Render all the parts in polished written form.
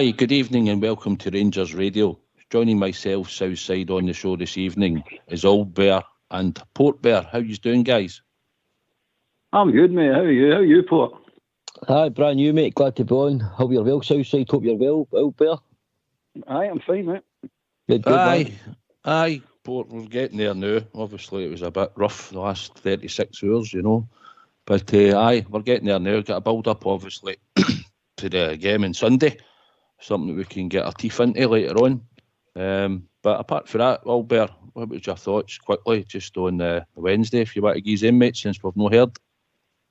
Hi, good evening and welcome to Rangers Radio. Joining myself, Southside, on the show this evening is Old Bear and Port Bear. How you doing, guys? I'm good, mate. How are you? How are you, Port? Hi, brand new, mate. Glad to be on. Hope you're well, Southside. Hope you're well, Old Bear. Aye, I'm fine, mate. Good, Aye, Port, we're getting there now. Obviously, it was a bit rough the last 36 hours, you know. But aye, we're getting there now. Got a build-up, obviously, to the game on Sunday. Something that we can get our teeth into later on. But apart from that, Old Bear, what was your thoughts quickly, just on Wednesday, if you want to give them, mate, since we've not heard?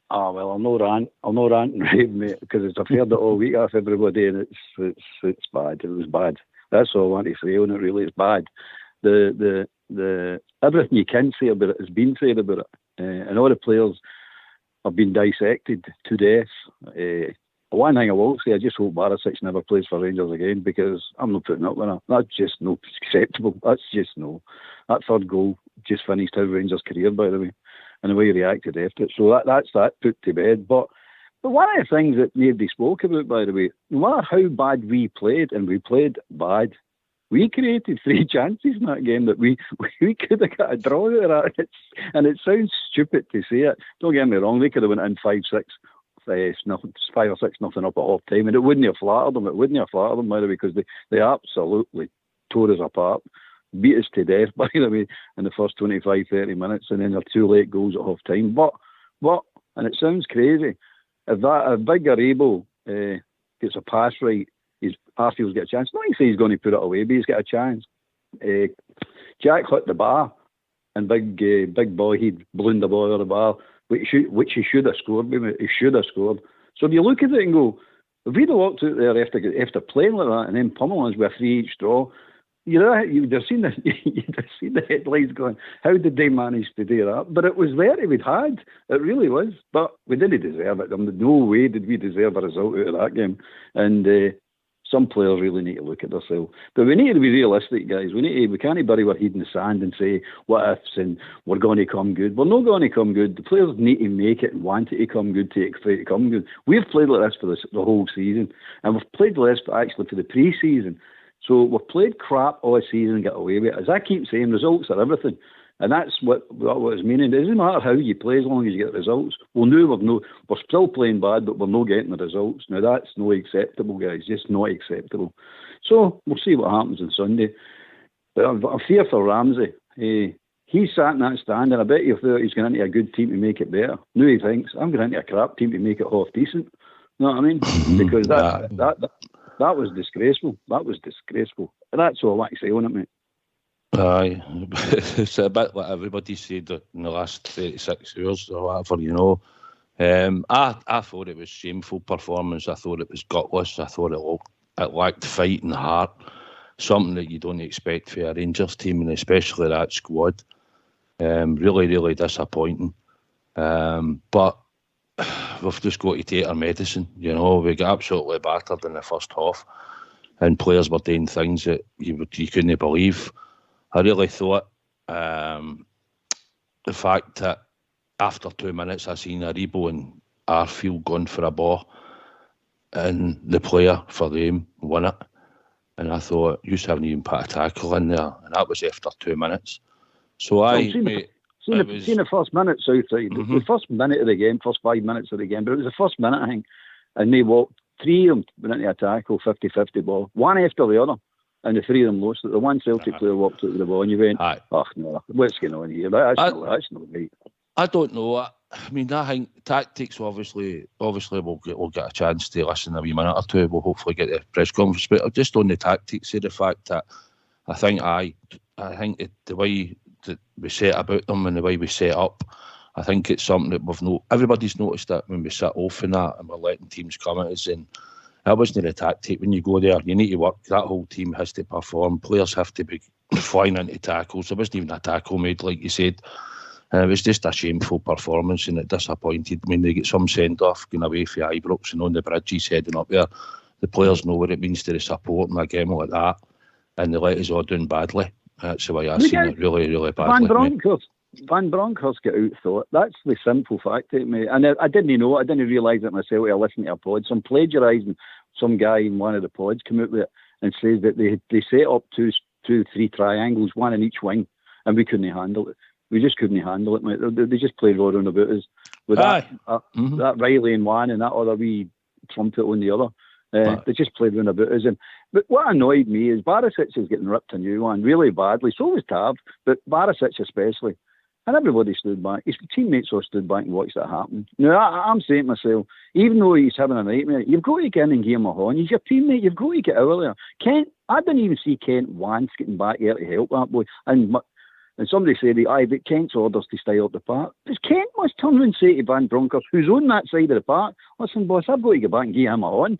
Oh, well, I'll no rant and rave, mate, because I've heard it all week off everybody, and it's bad. It was bad. That's all I want to say on it, really. It's bad. The everything you can say about it has been said about it. And all the players have been dissected to death. One thing I will say, I just hope Barisic never plays for Rangers again, because I'm not putting up with it. That's just not acceptable. That's just no. That third goal just finished our Rangers' career, by the way, and the way he reacted after it. So that's that put to bed. But one of the things that nobody spoke about, by the way, no matter how bad we played, and we played bad, we created 3 chances in that game that we could have got a draw out of that. And it sounds stupid to say it. Don't get me wrong, they could have went in 5-6. 5 or 6 nothing up at half time, and it wouldn't have flattered them. It wouldn't have flattered them, by the way, because they absolutely tore us apart, beat us to death, by the way, in the first 25-30 minutes, and then their 2 late goals at half time. But and it sounds crazy, if Big Aribo gets a pass right, Arfield's got a chance. Not to say he's going to put it away, but he's got a chance. Jack hit the bar, and big boy, he'd blown the ball out of the bar, which he should have scored. He should have scored. So if you look at it and go, if we'd have walked out there after playing like that and then pummeling us with a 3 each straw, you'd have seen the headlines going, how did they manage to do that? But it was there we'd had. It really was. But we didn't deserve it. No way did we deserve a result out of that game. And some players really need to look at themselves. But we need to be realistic, guys. We can't bury our head in the sand and say what ifs and we're going to come good. We're not going to come good. The players need to make it and want it to come good to come good. We've played like this for the whole season, and we've played like this actually for the pre-season. So we've played crap all season and got away with it. As I keep saying, results are everything. And that's what it's meaning. It doesn't matter how you play as long as you get results. Well, now we're still playing bad, but we're not getting the results. Now, that's not acceptable, guys. Just not acceptable. So we'll see what happens on Sunday. But I fear for Ramsey. He sat in that stand, and I bet he thought he's going into a good team to make it better. Now he thinks, I'm going into a crap team to make it half decent. You know what I mean? Because that was disgraceful. That was disgraceful. And that's all I want to say on it, mate. Aye, it's a bit like everybody said in the last 36 hours or whatever, you know. I thought it was shameful performance. I thought it was gutless. I thought it lacked fight and heart, something that you don't expect for a Rangers team, and especially that squad. Really, really disappointing. But we've just got to take our medicine, you know. We got absolutely battered in the first half, and players were doing things that you couldn't believe. I really thought the fact that after 2 minutes I seen Aribo and Arfield going for a ball, and the player for them won it. And I thought, you haven't even put a tackle in there, and that was after 2 minutes. So seen the first minute, Southside. Mm-hmm. The first minute of the game, first 5 minutes of the game, but it was the first minute, I think, and they walked, 3 of them went into a tackle, 50-50 ball, one after the other. And the 3 of them lost it. The one Celtic player walked out with the ball, and you went, oh, no, what's going on here? That's not right. I don't know. I mean, I think tactics, obviously we'll get a chance to listen a wee minute or two. We'll hopefully get the press conference. But just on the tactics, the fact that I think the way that we set about them and the way we set up, I think it's something that everybody's noticed that when we sit off in that and we're letting teams come at us, and that wasn't a tactic. When you go there, you need to work. That whole team has to perform. Players have to be flying into tackles. There wasn't even a tackle made, like you said. And it was just a shameful performance, and it disappointed. I mean, they get some send-off going away for Ibrox and on the bridge, he's heading up there. The players know what it means to the support in a game like that, and they let us all down badly. That's the way I seen it, really, really badly. Van Bronckhorst got out-thought. That's the simple fact, mate. And I didn't know it. I didn't realise it myself. I listened to a pod. Some plagiarising some guy in one of the pods come out with it and says that they set up two, 3 triangles, one in each wing, and we couldn't handle it. We just couldn't handle it, mate. They just played around about us with that Riley in one and that other wee trumpet on the other. They just played around about us. But what annoyed me is Barisic is getting ripped a new one really badly. So was Tav, but Barisic especially. And everybody stood back. His teammates all stood back and watched that happen. Now, I'm saying to myself, even though he's having a nightmare, you've got to get in and give him a horn. He's your teammate. You've got to get out there. Kent, I didn't even see Kent once getting back here to help that boy. And somebody said, but Kent's orders to stay up the park. But Kent must turn around and say to Van Bronckhorst, who's on that side of the park, listen, boss, I've got to get back and give him a horn.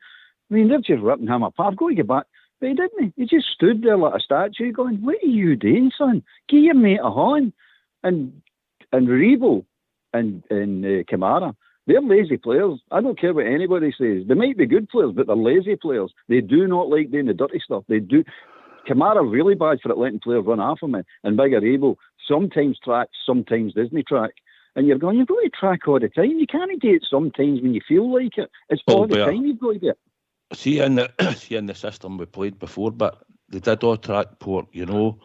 I mean, they're just ripping him apart. I've got to get back. But he didn't. He just stood there like a statue going, what are you doing, son? Give your mate a horn. And Rebo and Kamara, they're lazy players. I don't care what anybody says. They might be good players, but they're lazy players. They do not like doing the dirty stuff. They do. Kamara really bad for it, letting players run off him. And Bigger Rebo sometimes tracks, sometimes doesn't track. And you've got to track all the time. You can't do it sometimes when you feel like it. It's all the time you've got to do it. See in the system we played before, but they did all track Port, you know.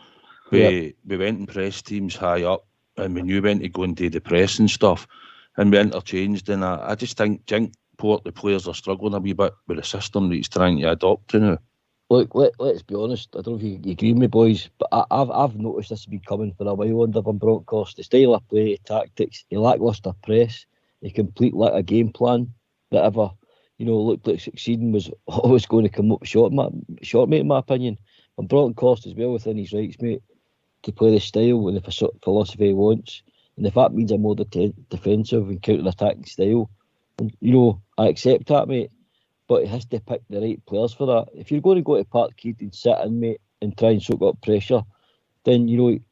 We went and pressed teams high up, and we knew when to go and do the press and stuff, and we interchanged. And I just think Port, the players are struggling a wee bit with the system that he's trying to adopt to now. Look, let's be honest. I don't know if you agree with me, boys, but I've noticed this has been coming for a while under Van Bronckhorst. The style of play, tactics, the lacklustre press, the complete lack of game plan that ever, looked like succeeding was always going to come up short, mate, in my opinion. Van Bronckhorst is well within his rights, mate, to play the style and the philosophy he wants. And if that means a more defensive and counter-attacking style, and, I accept that, mate. But he has to pick the right players for that. If you're going to go to Parkhead and sit in, mate, and try and soak up pressure, then,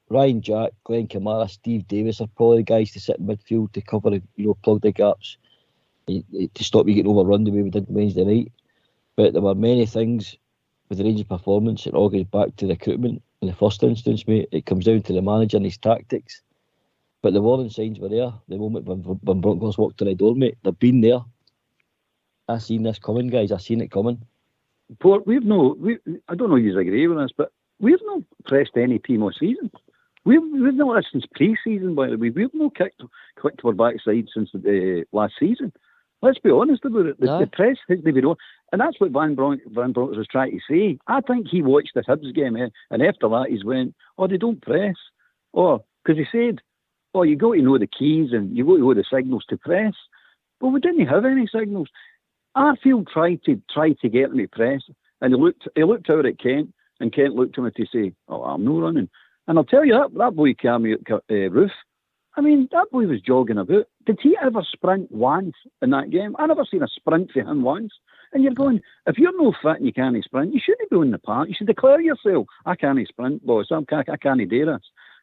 Ryan Jack, Glenn Kamara, Steve Davis are probably the guys to sit in midfield to cover, plug the gaps, to stop you getting overrun the way we did Wednesday night. But there were many things with the Rangers' performance. It all goes back to recruitment in the first instance, mate. It comes down to the manager and his tactics. But the warning signs were there the moment Van Bronckhorst walked to the door, mate. They've been there. I seen this coming, guys. I seen it coming. Port, I don't know if you agree with this, but we've not pressed any team all season. We've not since pre-season, by the way. We've not kicked our backside since last season. Let's be honest about it. The press has been on, and that's what Van Bronckhorst was trying to say. I think he watched the Hibs game, and after that he's went, they don't press. Because he said, you got to know the keys and you got to know the signals to press. But we didn't have any signals. Arfield tried to get him to press, and he looked out at Kent, and Kent looked at him to say, I'm not running. And I'll tell you, that boy came out Roof. I mean, that boy was jogging about. Did he ever sprint once in that game? I never seen a sprint for him once. And you're going, if you're no fit and you can't sprint, you shouldn't be in the park. You should declare yourself, I can't sprint, boss, I can't do this.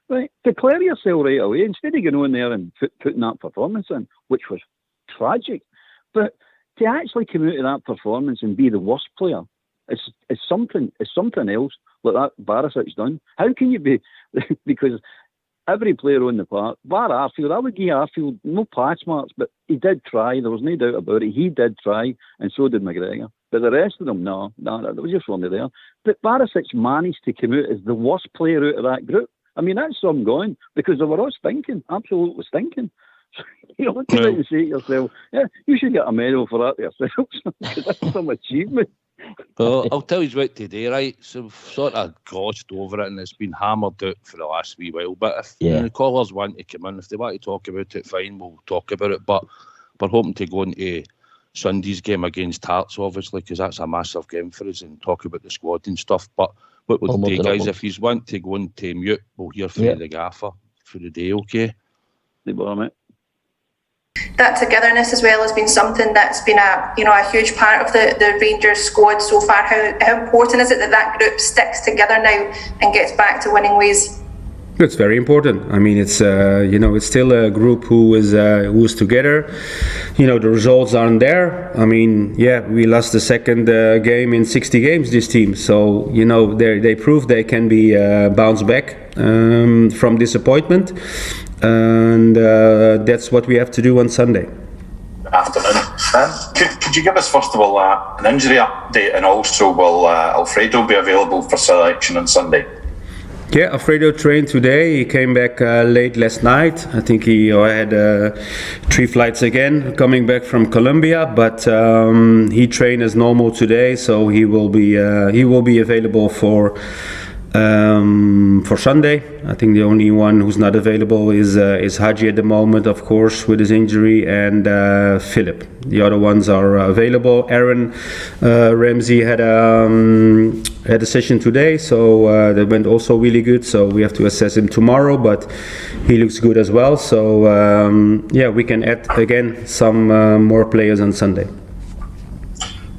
Right? Declare yourself right away, instead of going on there and putting that performance in, which was tragic. But to actually come out of that performance and be the worst player is something else like that Barisic's done. How can you be? Because every player on the park, bar Arfield, I would give Arfield no pass marks, but he did try. There was no doubt about it. He did try, and so did McGregor. But the rest of them, no, they was just only there. But Barisic managed to come out as the worst player out of that group. I mean, that's some going, because they were all stinking, absolutely stinking. So you look at it and say to yourself, you should get a medal for that yourself, because that's some achievement. Well, I'll tell you what today, right? So we've sort of glossed over it and it's been hammered out for the last wee while. But if the callers want to come in, if they want to talk about it, fine, we'll talk about it. But we're hoping to go into Sunday's game against Hearts, obviously, because that's a massive game for us, and talk about the squad and stuff. But what we'll do, guys, if you want to go into mute, we'll hear from the gaffer for the day, okay? No bother, mate. That togetherness as well has been something that's been a huge part of the Rangers squad so far. How important is it that group sticks together now and gets back to winning ways? It's very important. I mean, it's it's still a group who's together. The results aren't there. I mean, we lost the second game in 60 games, this team. So they proved they can be bounced back from disappointment. And that's what we have to do on Sunday. Afternoon. Could you give us, first of all, an injury update, and also will Alfredo be available for selection on Sunday? Yeah, Alfredo trained today. He came back late last night. I think he had 3 flights again coming back from Colombia, but he trained as normal today, so he will be available for Sunday. I think the only one who's not available is Haji at the moment, of course, with his injury, and Philip. The other ones are available. Aaron Ramsey had a session today, so that went also really good. So we have to assess him tomorrow, but he looks good as well. So we can add again some more players on Sunday.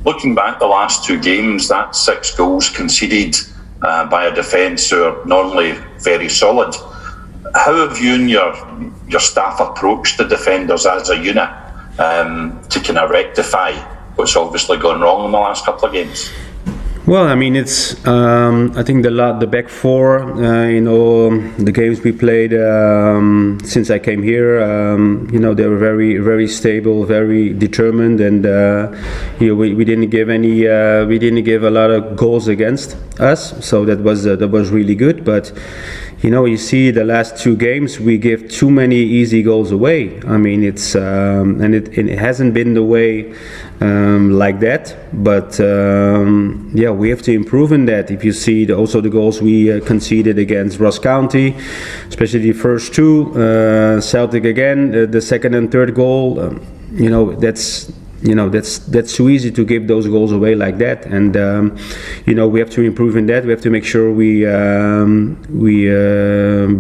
Looking back the last 2 games, that's 6 goals conceded by a defence who are normally very solid. How have you and your staff approached the defenders as a unit to kind of rectify what's obviously gone wrong in the last couple of games? Well, I mean, it's I think the back 4 the games we played since I came here, they were very, very stable, very determined, and we didn't give a lot of goals against us, so that was really good. But you see the last 2 games we give too many easy goals away. I mean, it's and it hasn't been the way like that, but we have to improve in that. If you see also the goals we conceded against Ross County, especially the first 2, Celtic again, the second and third goal, that's too easy to give those goals away like that, and we have to improve in that. We have to make sure we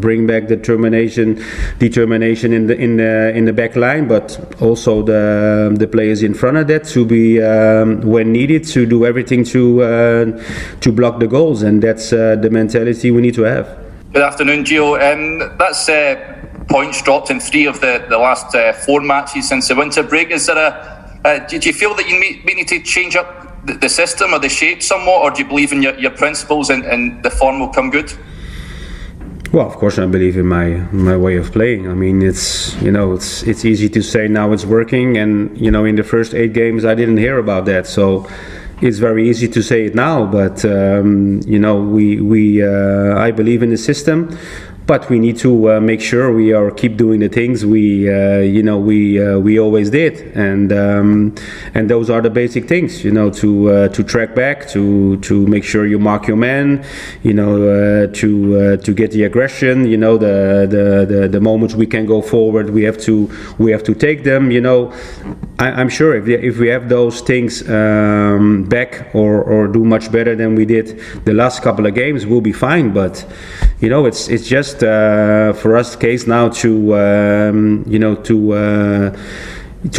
bring back determination in the back line, but also the players in front of that to be when needed to do everything to block the goals, and that's the mentality we need to have. Good afternoon, Gio. That's points dropped in 3 of the last 4 matches since the winter break. Is there do you feel that you may need to change up the system or the shape somewhat, or do you believe in your principles and the form will come good? Well, of course I believe in my way of playing. I mean, it's easy to say now it's working, and in the first 8 games I didn't hear about that, so it's very easy to say it now. But I believe in the system. But we need to make sure we keep doing the things we always did, and those are the basic things, to track back, to make sure you mark your man, to get the aggression, the moments we can go forward, we have to take them. I'm sure if we have those things back or do much better than we did the last couple of games, we'll be fine. But it's just for us the case now to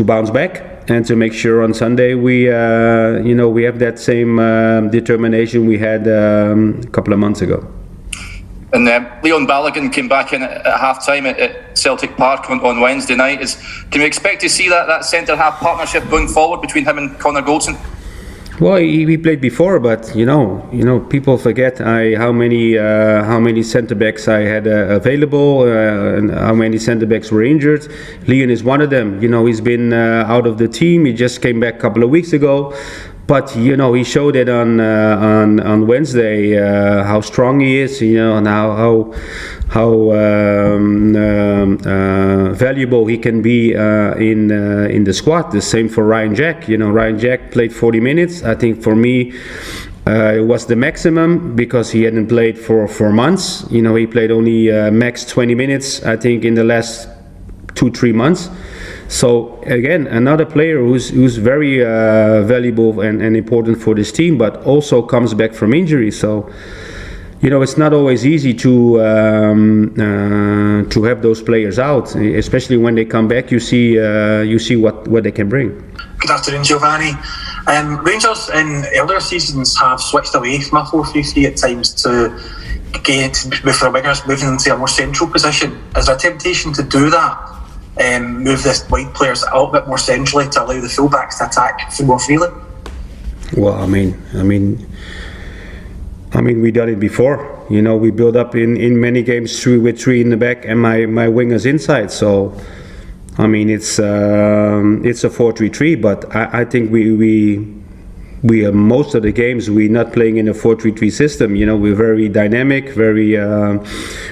bounce back and to make sure on Sunday we have that same determination we had a couple of months ago. And Leon Balogun came back in at half-time at Celtic Park on Wednesday night. Can we expect to see that centre-half partnership going forward between him and Connor Goldson? Well, he played before, but people forget how many centre backs I had available and how many centre backs were injured. Leon is one of them. He's been out of the team. He just came back a couple of weeks ago, but he showed it on Wednesday how strong he is. And how valuable he can be in the squad. The same for Ryan Jack. Ryan Jack played 40 minutes. I think for me it was the maximum because he hadn't played for 4 months. He played only max 20 minutes, I think, in the last 2-3 months. So again, another player who's very valuable and important for this team, but also comes back from injury. So it's not always easy to have those players out, especially when they come back. You see what they can bring. Good afternoon, Giovanni. Rangers in earlier seasons have switched away from a 4-3-3 at times to move for wingers, moving into a more central position. Is there a temptation to do that? Move the wide players a little bit more centrally to allow the fullbacks to attack more freely? Well, I mean, we done it before. We build up in many games with 3 in the back and my wingers inside. So, I mean, it's a 4-3-3, but I think we most of the games we're not playing in a 4-3-3 system. You know, we're very dynamic, very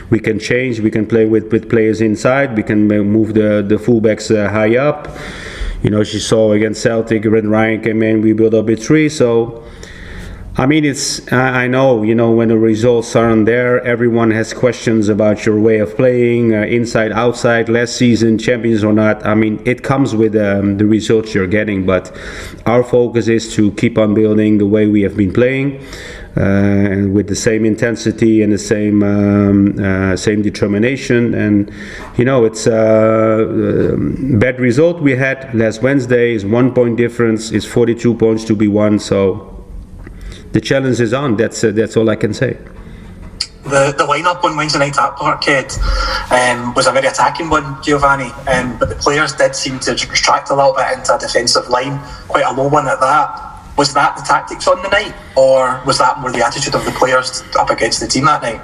we can change, we can play with players inside, we can move the fullbacks high up. You know, as you saw against Celtic, when Ryan came in, we built up with 3. So I mean, I know, you know, when the results aren't there, everyone has questions about your way of playing, inside, outside, last season, champions or not. I mean, it comes with the results you're getting, but our focus is to keep on building the way we have been playing, and with the same intensity and the same determination. And, you know, it's a bad result we had last Wednesday is 1 point difference, is 42 points to be won, so the challenge is on. That's all I can say. The lineup on Wednesday night at Parkhead was a very attacking one, Giovanni, but the players did seem to retract a little bit into a defensive line, quite a low one at that. Was that the tactics on the night, or was that more the attitude of the players up against the team that night?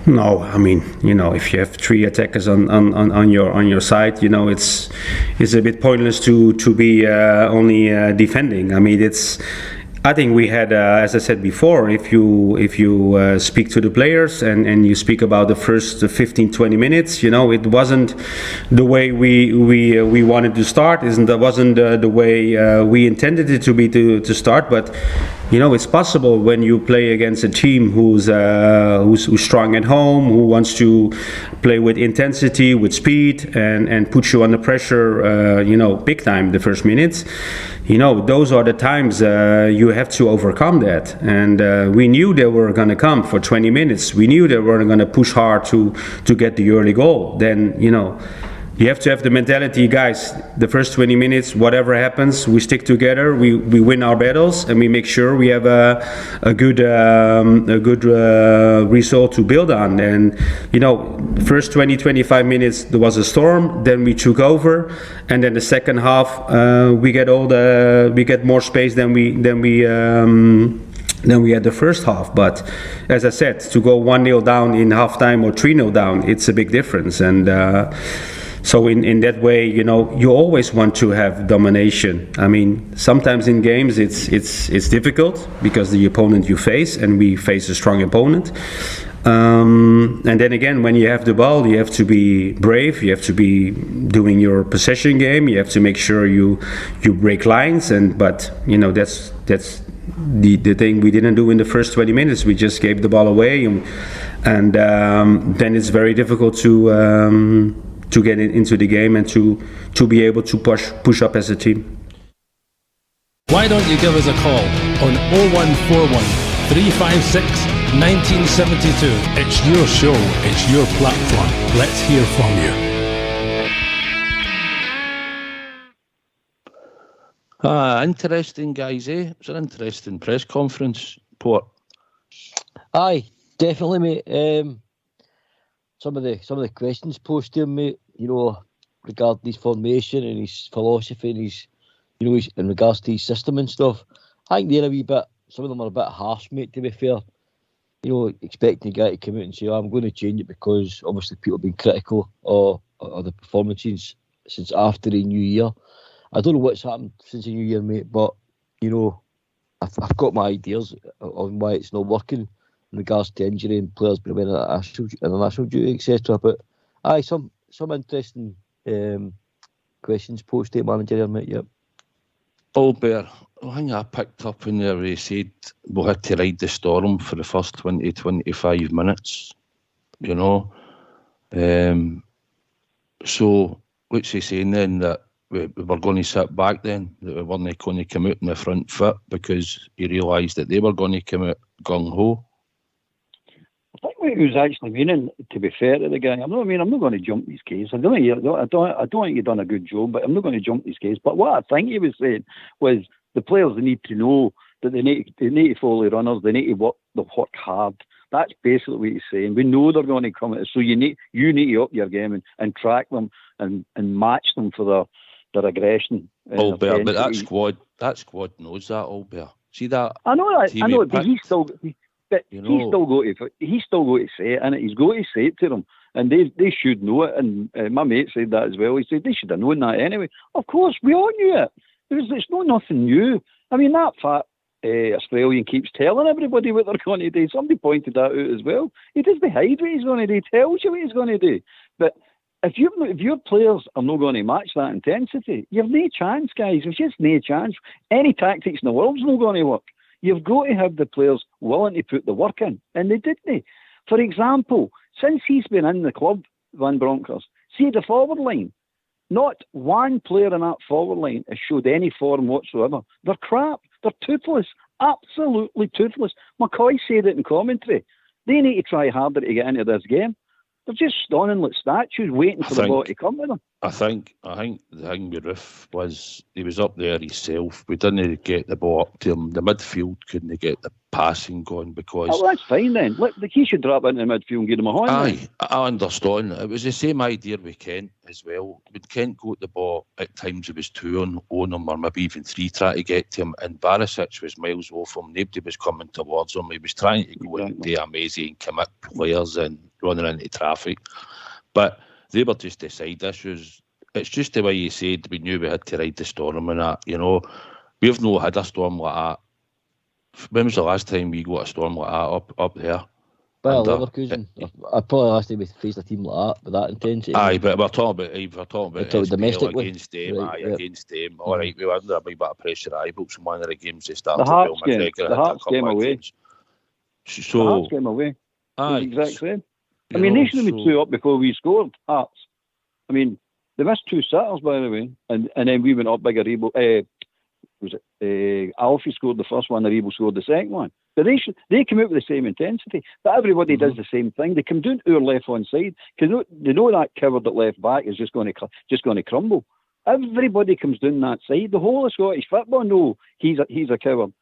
No, I mean, you know, if you have 3 attackers on your side, you know, it's a bit pointless to be only defending. I mean, I think we had, as I said before, if you speak to the players and you speak about the first 15-20 minutes, you know, it wasn't the way we wanted to start. That wasn't the way we intended it to be to start. But you know, it's possible when you play against a team who's strong at home, who wants to play with intensity, with speed, and put you under pressure, you know, big time the first minutes. You know, those are the times you have to overcome that. And we knew they were going to come for 20 minutes. We knew they were going to push hard to get the early goal. Then, you know, you have to have the mentality, guys, the first 20 minutes, whatever happens, we stick together, we win our battles, and we make sure we have a good result to build on. And, you know, first 20-25 minutes, there was a storm, then we took over, and then the second half, we get more space than we had the first half. But as I said, to go 1-0 down in halftime or 3-0 down, it's a big difference. And so in that way, you know, you always want to have domination. I mean, sometimes in games it's difficult because the opponent you face, and we face a strong opponent. And then again, when you have the ball, you have to be brave. You have to be doing your possession game. You have to make sure you break lines. But you know, that's the thing we didn't do in the first 20 minutes. We just gave the ball away, and then it's very difficult to get into the game and to be able to push up as a team. Why don't you give us a call on 0141 356 1972. It's your show, it's your platform. Let's hear from you. Interesting, guys, eh? It's an interesting press conference, Port. Aye, definitely, mate. Some of the questions posed to him, mate, you know, regarding his formation and his philosophy and his, you know, in regards to his system and stuff. I think they're a wee bit, some of them are a bit harsh, mate, to be fair. You know, expecting a guy to come out and say, I'm going to change it because obviously people have been critical of the performances since after the new year. I don't know what's happened since the new year, mate, but, you know, I've got my ideas on why it's not working in regards to injury and players being in international duty, etc. But aye, some interesting questions posed to manager here, mate. Yep. Albert, the thing I picked up in there, he said we had to ride the storm for the first 20-25 minutes. You know, so what's he saying then, that we were going to sit back then, that we weren't going to come out in the front foot because he realised that they were going to come out gung ho? I think what he was actually meaning, to be fair to the guy, I'm not going to jump his case. I don't think he's done a good job, but I'm not going to jump his case. But what I think he was saying was the players need to know that they need to follow the runners, they need to work hard. That's basically what he's saying. We know they're going to come at us, so you need to up your game and track them and match them for their aggression. Albert, but that squad knows that, Albert. See that? I know, but he's still got to say it, and he's got to say it to them. and they should know it. And my mate said that as well. He said they should have known that anyway. Of course, we all knew it. It's not nothing new. I mean, that fat Australian keeps telling everybody what they're going to do. Somebody pointed that out as well. He doesn't hide what he's going to do. He tells you what he's going to do. But if your players are not going to match that intensity, you've no chance, guys. There's just no chance. Any tactics in the world's not going to work. You've got to have the players willing to put the work in, and they didn't. For example, since he's been in the club, Van Bronckhorst, see the forward line, not one player in that forward line has showed any form whatsoever. They're crap. They're toothless. Absolutely toothless. McCoy said it in commentary. They need to try harder to get into this game. They're just stunning like statues, waiting for the ball to come with them. I think the thing with Roof was he was up there himself. We didn't get the ball up to him. The midfield couldn't get the passing going because... Oh, that's fine then. Look, he should drop into the midfield and give him a hand. Aye, I understand. It was the same idea with Kent as well. When Kent got the ball, at times it was 2 on him or maybe even 3 trying to get to him, and Barisic was miles off him. Nobody was coming towards him. He was trying to go into amazing commit players and running into traffic. But they were just the side issues. It's just the way you said we knew we had to ride the storm and that, you know. We've not had a storm like that. When was the last time we got a storm like that up there? Well, Leverkusen. Probably last time we faced a team like that with that intensity. Aye, but we're talking about domestically. Against them, against them. All right, we were under a big bit of pressure at Ibrox in one of the games they started. The Hearts game away. So, the Hearts game away. Aye, the exact same. I mean, they should have been 2 up before we scored, Hearts. I mean, they missed 2 sitters, by the way, and then we went up bigger. Alfie scored the first one, Aribo scored the second one. But they come out with the same intensity. But everybody does the same thing. They come down to our left-hand side because they know that coward at left back is just going to crumble. Everybody comes down that side. The whole of Scottish football know he's a coward.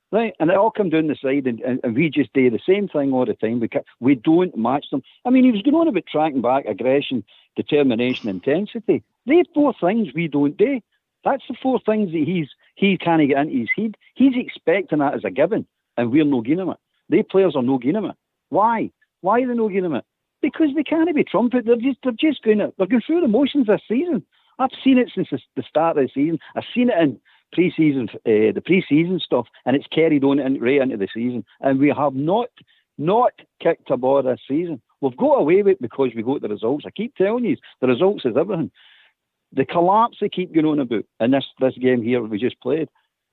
Right, and they all come down the side, and we just do the same thing all the time. We don't match them. I mean, he was going on about tracking back, aggression, determination, intensity. They're 4 things we don't do. That's the 4 things that he can't get into his head. He's expecting that as a given, and we're no giving him it. They players are no giving him it. Why? Why are they no giving him it? Because they can't be trumpet. They're going through the motions this season. I've seen it since the start of the season. I've seen it in pre-season, the pre-season stuff, and it's carried on right into the season. And we have not kicked a ball this season. We've got away with it because we got the results. I keep telling you, the results is everything. The collapse they keep going on about in this game here we just played.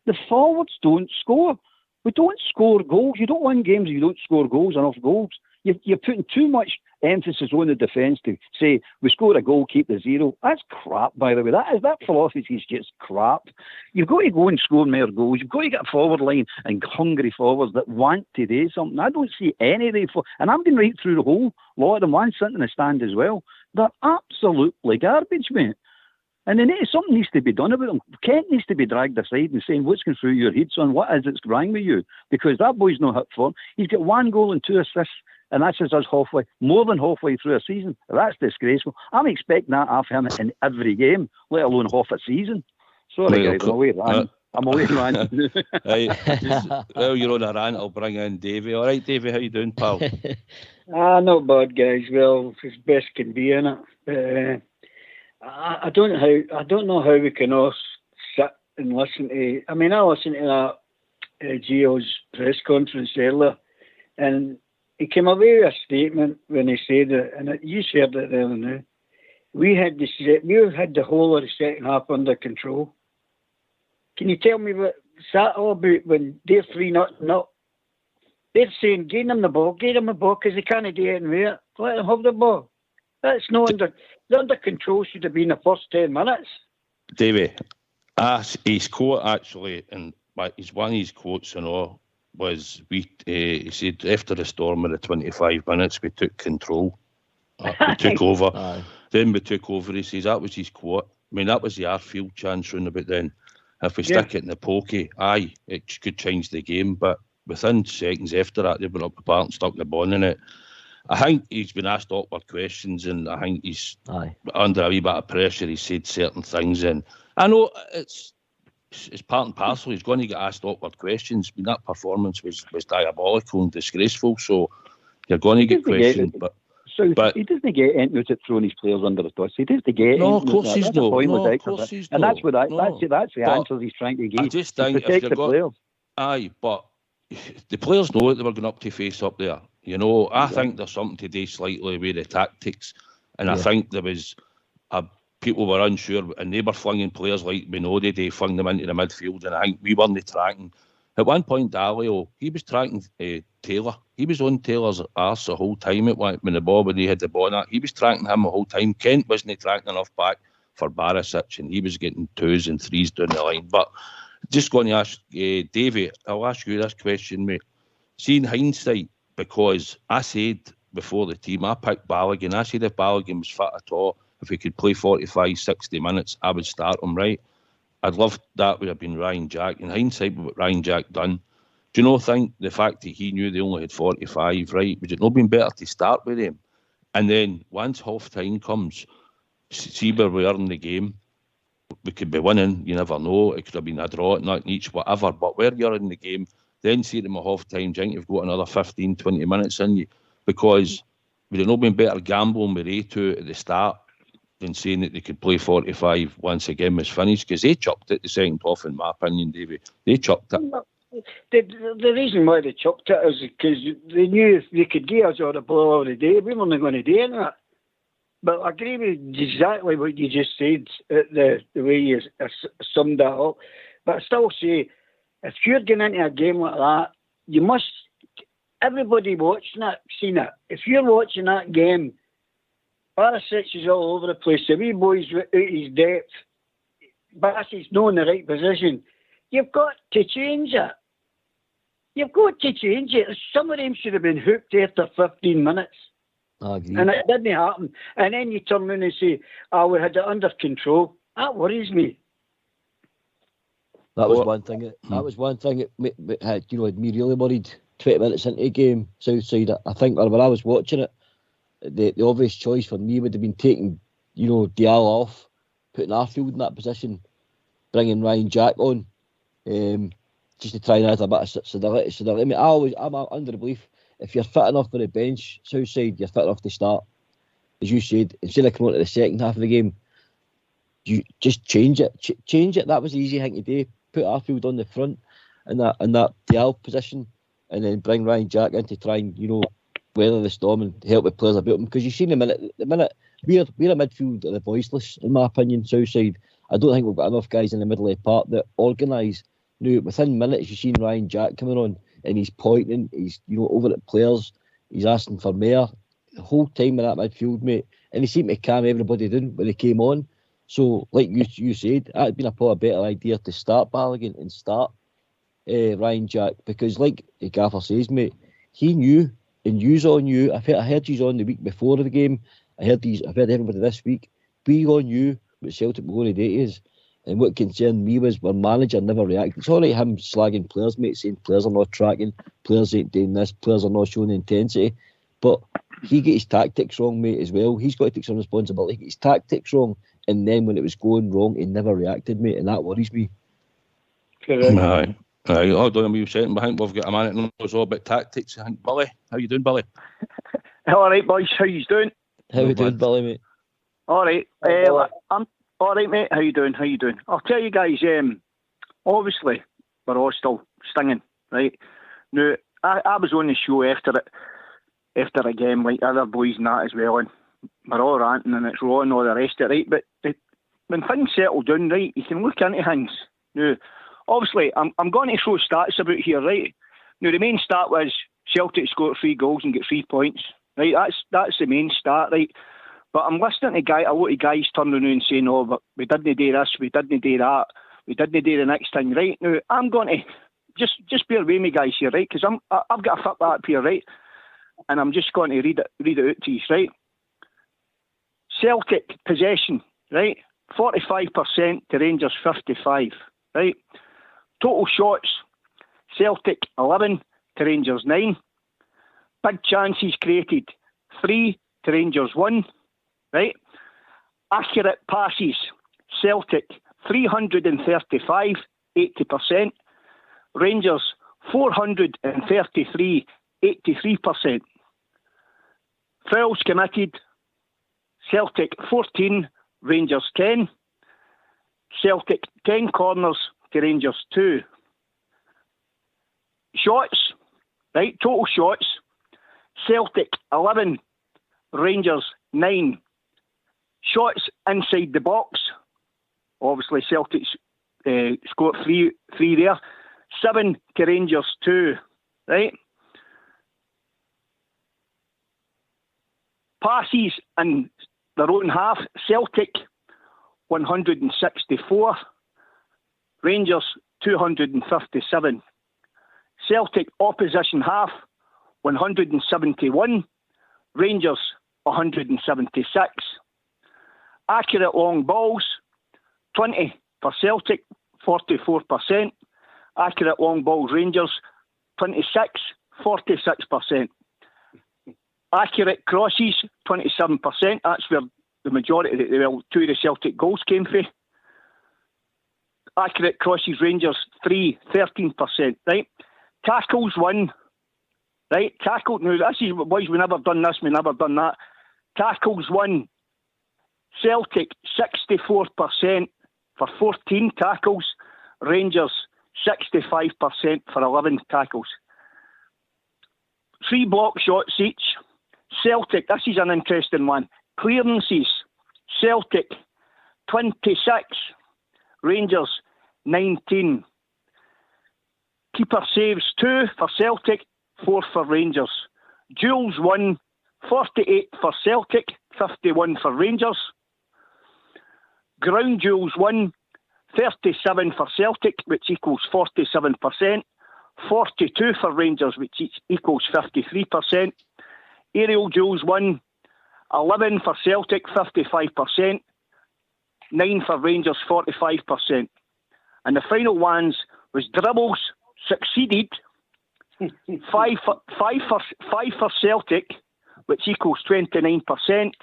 The forwards don't score. We don't score goals. You don't win games if you don't score goals, enough goals. You're putting too much emphasis on the defence to say, we score a goal, keep the 0. That's crap, by the way. That philosophy is just crap. You've got to go and score more goals. You've got to get a forward line and hungry forwards that want to do something. I don't see any of them. And I've been right through the whole lot of them. One sitting in the stand as well. They're absolutely garbage, mate. And then something needs to be done about them. Kent needs to be dragged aside and saying, what's going through your head, son? What is it's wrong with you? Because that boy's not hit form. He's got 1 goal and 2 assists, and that's us more than halfway through a season. That's disgraceful. I'm expecting that off him in every game, let alone half a season. Sorry, guys, I'm away ranting. I'm away ranting. Well, you're on a rant. I'll bring in Davey. All right, Davey, how you doing, pal? Not bad, guys. Well, as best can be, innit? I don't know how we can all sit and listen to. I mean, I listened to that Gio's press conference earlier, and he came away with a statement when he said it, and you shared it there now. We had the whole of the second half under control. Can you tell me what's that all about when they're 3-0? They're saying, get them the ball, because they can't do anything with it. Let them have the ball. That's not under control. Should have been the first 10 minutes. Davey, his quote actually, and one of his quotes and all was he said after the storm in the 25 minutes we took control, we took over. Then we took over. He says that was his quote. I mean that was the Arfield chance round about then. If we stick it in the pokey, it could change the game. But within seconds after that, they went up the park and stuck the ball in it. I think he's been asked awkward questions, and I think he's under a wee bit of pressure. He said certain things, and I know it's part and parcel. He's going to get asked awkward questions. I mean, that performance was diabolical and disgraceful. So you're going to get questioned. But So he doesn't get anything out of throwing his players under the bus. He doesn't get no, of course he's not. No, of course he's not. And that's what that's the answer he's trying to give. I just think if you've got players. Aye, but the players know that they were going up to face up there. You know, I think there's something to do slightly with the tactics, and I think there was people were unsure, and they were flinging players like Minodi, they flung them into the midfield, and I think we weren't tracking. At one point, Dalio, he was tracking Taylor. He was on Taylor's arse the whole time when he had the ball. He was tracking him the whole time. Kent wasn't tracking enough back for Barisic, and he was getting 2s and 3s down the line. But just going to ask Davey, I'll ask you this question, mate. See, in hindsight, because I said before the team, I picked Balogun. I said if Balogun was fit at all, if he could play 45, 60 minutes, I would start him, right? I'd love that would have been Ryan Jack. In hindsight, what Ryan Jack done, do you think the fact that he knew they only had 45, right, would it not been better to start with him? And then once half time comes, see where we are in the game, we could be winning, you never know. It could have been a draw, not each, whatever. But where you're in the game, then see them at half time, think you've got another 15, 20 minutes in you. Because would it not been better gambling with A2 at the start than saying that they could play 45 once the game was finished? Because they chucked it the second half, in my opinion, Davey. They chucked it. The reason why they chucked it is because they knew if they could give us all the blow all the day, we weren't going to do anything. But I agree with exactly what you just said, the way you summed that up. But I still say, if you're going into a game like that, you must, everybody watching it, seen it. If you're watching that game, Barisic is all over the place. The wee boy's out his depth. Bassey's not in the right position. You've got to change it. You've got to change it. Some of them should have been hooked after 15 minutes. I agree. And it didn't happen. And then you turn around and say, we had it under control. That worries me. That was one thing. That was one thing that had me really worried 20 minutes into the game, Southside. I think when I was watching it, the obvious choice for me would have been taking, Diallo off, putting Arfield in that position, bringing Ryan Jack on, just to try and add a bit of solidity. I mean, I'm under the belief, if you're fit enough for the bench, Southside, you're fit enough to start. As you said, instead of coming on to the second half of the game, you just change it. Change it. That was the easy thing to do. Put Arfield on the front in that Diallo position, and then bring Ryan Jack in to try and, weather the storm and help with players about him. Because you've seen the minute we're a midfield that are voiceless, in my opinion, Southside. I don't think we've got enough guys in the middle of the park that organise. Now, within minutes, you've seen Ryan Jack coming on and he's pointing, he's over at players, he's asking for more the whole time in that midfield, mate. And he seemed to calm everybody down when he came on. So, like you said, that would been a better idea to start Balogun and start Ryan Jack, because like Gaffer says, mate, he knew. And you's on you. I heard you's on the week before the game. I've heard everybody this week. We on you what Celtic were going to do to us. And what concerned me was our manager never reacted. It's all right him slagging players, mate, saying players are not tracking, players ain't doing this, players are not showing intensity. But he got his tactics wrong, mate, as well. He's got to take some responsibility. He got his tactics wrong. And then when it was going wrong, he never reacted, mate. And that worries me. Correct. Aye, hold on a wee second. I think we've got a man that knows all about tactics. I think Billy, how you doing, Billy? All right, boys. How you doing? How you doing, Billy, mate? All right. I'm all right, mate. How you doing? I'll tell you guys. Obviously, we're all still stinging, right? Now, I was on the show after a game, like other boys and that as well, and we're all ranting and it's raw and all the rest of it, right? But when things settle down, right, you can look into things. Now, obviously, I'm going to throw stats about here, right? Now, the main stat was Celtic scored 3 goals and get 3 points, right? That's the main stat, right? But I'm listening to a lot of guys turning around and saying, but we didn't do this, we didn't do that, we didn't do the next thing, right? Now, I'm going to, just bear with me, guys, here, right? Because I've got a flip that up here, right? And I'm just going to read it out to you, right? Celtic possession, right? 45% to Rangers 55, right? Total shots, Celtic 11 to Rangers 9. Big chances created, 3 to Rangers 1, right? Accurate passes, Celtic 335, 80%. Rangers 433, 83%. Fouls committed, Celtic 14, Rangers 10. Celtic 10 corners to Rangers 2. Shots, right, total shots, Celtic 11, Rangers 9. Shots inside the box, obviously Celtic's scored three there. 7 to Rangers 2, right? Passes in their own half, Celtic 164, Rangers 257. Celtic opposition half 171, Rangers 176. Accurate long balls 20 for Celtic, 44%. Accurate long balls Rangers 26, 46%. Accurate crosses 27%. That's where the majority, two of the Celtic goals came from. Accurate crosses Rangers 3, 13%. Right. Tackles 1. Right. Tackle. Now this is, boys, we never done this. We never done that. Tackles 1. Celtic 64% for 14 tackles. Rangers 65% for 11 tackles. 3 block shots each. Celtic, this is an interesting one. Clearances, Celtic 26, Rangers 19. Keeper saves 2 for Celtic, 4 for Rangers. Duels 1, 48 for Celtic, 51 for Rangers. Ground duels 1, 37 for Celtic, which equals 47%. 42 for Rangers, which equals 53%. Aerial duels 1, 11 for Celtic, 55%. 9 for Rangers, 45%. And the final ones was dribbles succeeded, 5 for Celtic, which equals 29%.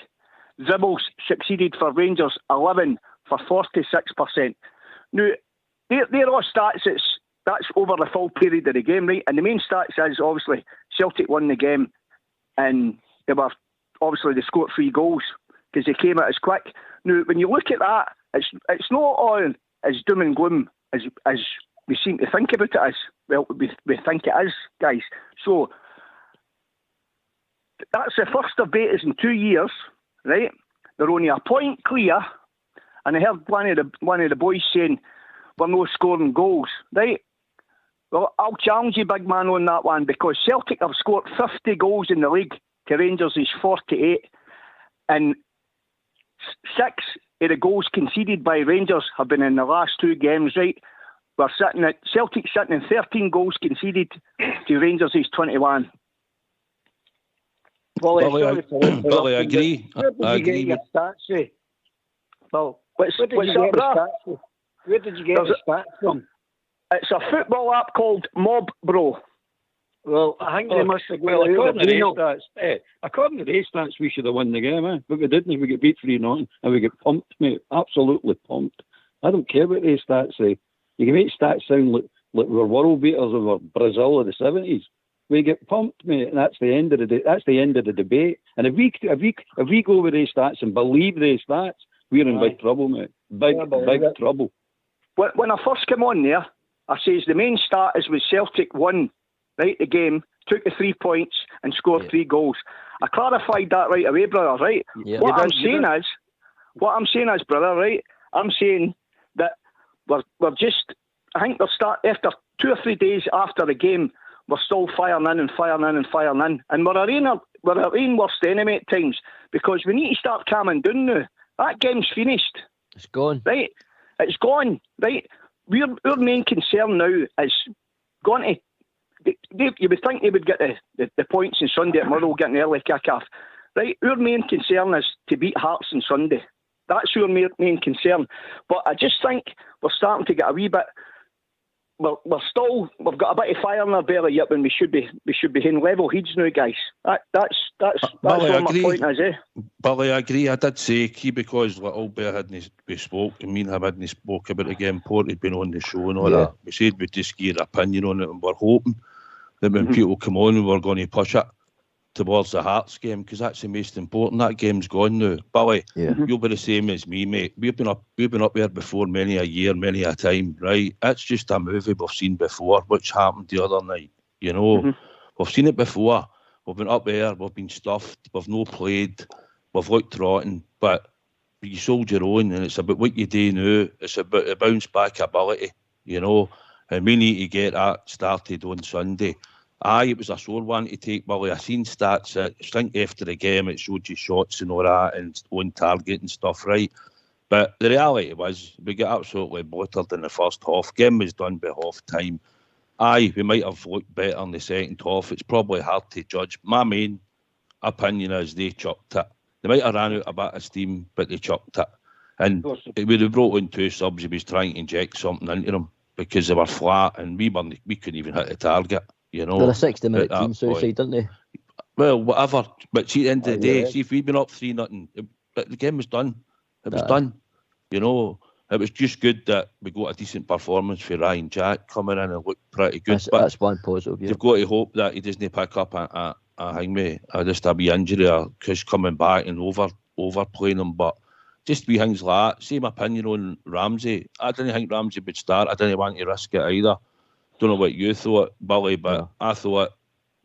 Dribbles succeeded for Rangers, 11 for 46%. Now, they're all stats. That's over the full period of the game, right? And the main stats is obviously Celtic won the game, and they scored 3 goals because they came out as quick. Now, when you look at that, it's not all as doom and gloom as we seem to think about it as. Well, we think it is, guys. So that's the first debate is in 2 years, right? They're only a point clear, and I heard one of the boys saying we're not scoring goals, right? Well, I'll challenge you, big man, on that one, because Celtic have scored 50 goals in the league to Rangers is 48, and 6 of the goals conceded by Rangers have been in the last 2 games, right? Celtic sitting in 13 goals conceded to Rangers is 21. Billy, I agree. Where did you get your stats? Well, where did you get the stats from? It's a football app called Mob Bro. Well, I think they must have. Well, according to these stats, we should have won the game, but we didn't. We get beat 3-0, and we get pumped, mate. Absolutely pumped. I don't care what these stats say. You can make stats sound like we're world beaters over Brazil of the 70s. We get pumped, mate, and that's the end of the debate. And if we go with these stats and believe these stats, we're in big trouble, mate. Big trouble. When I first came on there, I says the main stat is with Celtic won, right, the game, took the 3 points and scored 3 goals. I clarified that right away, brother, right? Yeah. What I'm saying is, brother, right, I'm saying that we're just, I think they'll start after 2 or 3 days after the game, we're still firing in. And we're our own worst enemy at times, because we need to start calming down now. That game's finished. It's gone. Right? It's gone, right? Our main concern now is going to... You would think they would get the points on Sunday at Murrow, getting the early kick-off. Right? Our main concern is to beat Hearts on Sunday. That's our main concern. But I just think we're starting to get a wee bit... We've got a bit of fire in our belly yet when we should be hitting level heads now, guys. That's what my point is, eh? Billy, I agree. I did say key because albeit hadn't we spoke, and me and him hadn't spoke about the game. Port had been on the show and all that. We said we'd just give an opinion on it, and we're hoping that when people come on, we're going to push it. towards the Hearts game, because that's the most important. That game's gone now. Billy, you'll be the same as me, mate. We've been up there before many a year, many a time, right? It's just a movie we've seen before, which happened the other night. You know, we've seen it before. We've been up there, we've been stuffed, we've no played, we've looked rotten, but you sold your own, and it's about what you do now. It's about the bounce back ability, you know, and we need to get that started on Sunday. Aye, it was a sore one to take, Billy. I seen stats. I think after the game it showed you shots and all that and on target and stuff, right? But the reality was we got absolutely buttered in the first half. Game was done by half time. Aye, we might have looked better in the second half. It's probably hard to judge. My main opinion is they chucked it. They might have ran out a bit of steam, but they chucked it. And it would have brought in 2 subs. He was trying to inject something into them because they were flat and we couldn't even hit the target. You know, they're a 60-minute team, Southside, didn't they? Well, whatever. But see, at the end of the day, see if we'd been up 3-0, but the game was done. It was done. You know, it was just good that we got a decent performance for Ryan Jack coming in and looked pretty good. That's one positive. You've got to hope that he doesn't pick up a just a wee injury or Kush coming back and overplaying him. But just wee things like that. Same opinion on Ramsey. I didn't think Ramsey would start. I didn't want to risk it either. Don't know what you thought, Billy, but I thought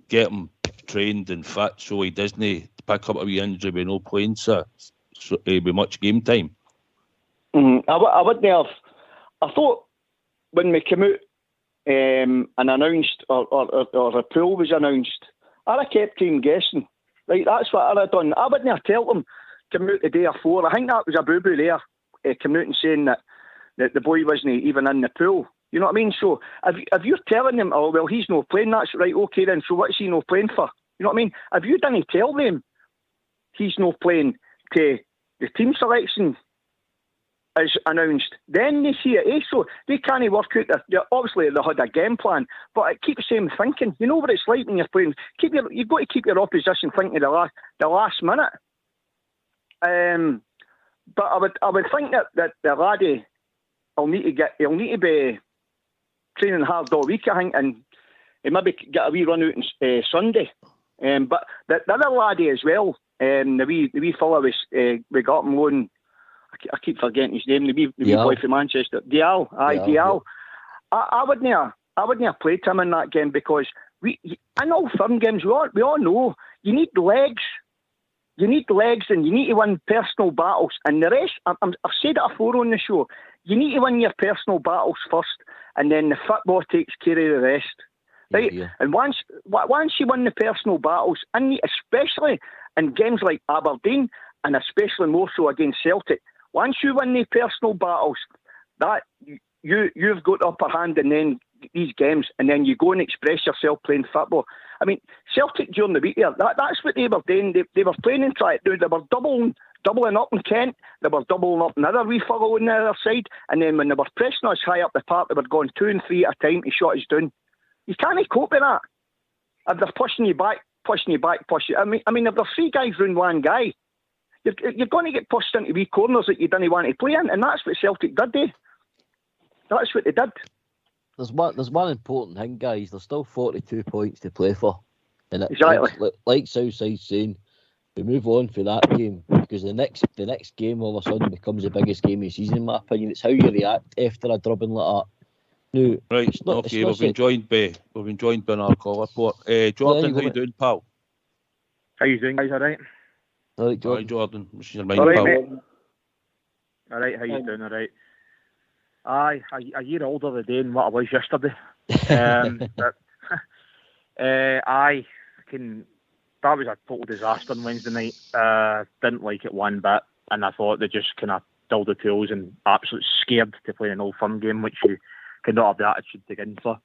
get him trained and fit so he doesn't pick up a wee injury with no playing, so it'll be much game time. I wouldn't have. I thought when we came out and announced, or a pool was announced, I'd have kept him guessing. Right, that's what I'd have done. I wouldn't have told him come out the day before. I think that was a boo-boo there, coming out and saying that the boy wasn't even in the pool. You know what I mean? So if you're telling them, oh, well, he's not playing, that's right, okay then, so what's he not playing for? You know what I mean? If you didn't tell them he's not playing to the team selection is announced, then they see it, so they can't work out, obviously they had a game plan, but it keeps them thinking. You know what it's like when you're playing, you've got to keep your opposition thinking the last minute. But I would think that the laddie he'll need to be training hard all week, I think, and he maybe get a wee run out on Sunday. But the other laddie as well, the wee fella we got him on, I keep forgetting his name, the wee boy from Manchester, Dial. Dial. I wouldn't have played him in that game because in all firm games we all know you need legs. You need legs and you need to win personal battles. And the rest, I've said it before on the show, you need to win your personal battles first and then the football takes care of the rest. Right? Yeah. And once you win the personal battles, and especially in games like Aberdeen and especially more so against Celtic, once you win the personal battles, that you've got the upper hand in then these games, and then you go and express yourself playing football. I mean, Celtic during the week there, that's what they were doing. They were playing and trying to do. They were doubling up in Kent. They were doubling up another wee fellow on the other side. And then when they were pressing us high up the park, they were going 2 and 3 at a time to shut us down. You can't cope with that. If they're pushing you back. I mean, if there's 3 guys round one guy, you're going to get pushed into wee corners that you didn't want to play in, and that's what Celtic did. That's what they did. There's one important thing, guys. There's still 42 points to play for. And exactly. Like Southside's saying, we move on for that game because the next game all of a sudden becomes the biggest game of the season, in my opinion. It's how you react after a drubbing like that. No, right, okay, we've been joined by our call report. Jordan, how you doing, pal? How you doing, guys? All right? All right, Jordan. All right, Jordan. What's your mind, all right, pal? mate. All right, how you doing? All right. Aye, a year older today than what I was yesterday. But that was a total disaster on Wednesday night. Didn't like it one bit, and I thought they just kind of dulled the tools and absolutely scared to play an Old Firm game, which you cannot have the attitude to get in for.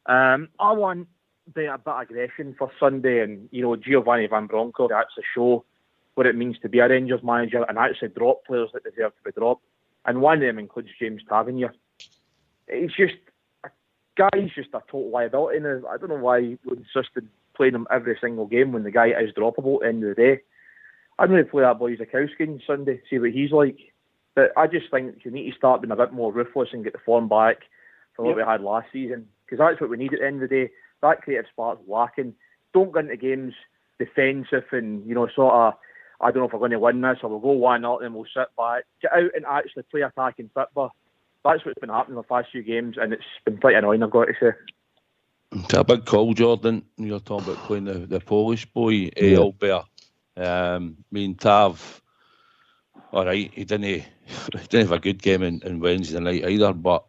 I want a bit of aggression for Sunday, and Giovanni Van Bronckhorst to actually show what it means to be a Rangers manager and actually drop players that deserve to be dropped. And one of them includes James Tavernier. It's just, a guy's just a total liability. And I don't know why he would insist on playing him every single game when the guy is droppable at the end of the day. I'd really play that boy Zakowski on Sunday, see what he's like. But I just think you need to start being a bit more ruthless and get the form back from what we had last season. Because that's what we need at the end of the day. That creative spark's lacking. Don't go into games defensive and, sort of, I don't know if we're going to win this or we'll go 1-0 and we'll sit back. Get out and actually play attacking football. That's what's been happening the past few games, and it's been quite annoying, I've got to say. It's a big call, Jordan. You're talking about playing the Polish boy, Albert. Tav, all right, he didn't have a good game in Wednesday night either, but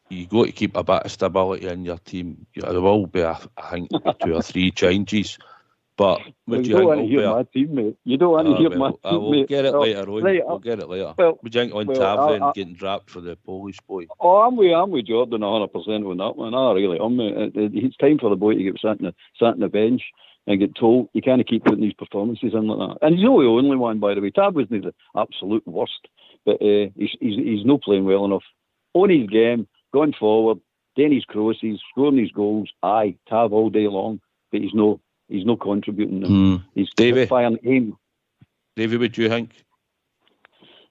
you got to keep a bit of stability in your team. There will be, I think, 2 or 3 changes. But you don't want to hear my teammate. You don't want to hear my teammate. We'll get it later on. We'll get it later. Would you think on Tav then getting dropped for the Polish boy? Oh, I'm with Jordan 100% on that one. I really am. It's time for the boy to get sat in the bench and get told you can't keep putting these performances in like that. And he's not the only one, by the way. Tav wasn't the absolute worst, but he's not playing well enough. On his game, going forward, doing his crosses, scoring his goals. Aye, Tav all day long, but he's not contributing them. He's firing aim. Davey, what do you think?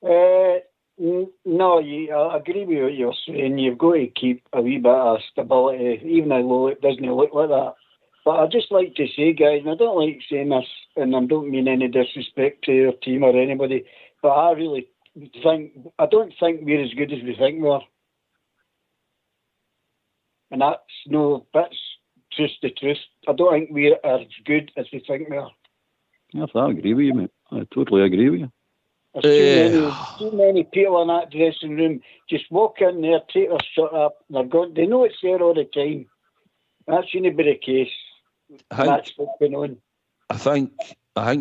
No, I agree with what you're saying. You've got to keep a wee bit of stability, even though it doesn't look like that. But I'd just like to say, guys, and I don't like saying this, and I don't mean any disrespect to your team or anybody, but I don't think we're as good as we think we are. And that's just the truth. I don't think we're as good as we think we are. Yes, I agree with you, mate. I totally agree with you. There's too many people in that dressing room just walk in there, take their shirt up, and they're gone. They know it's there all the time. That shouldn't be the case. That's what's going on. I think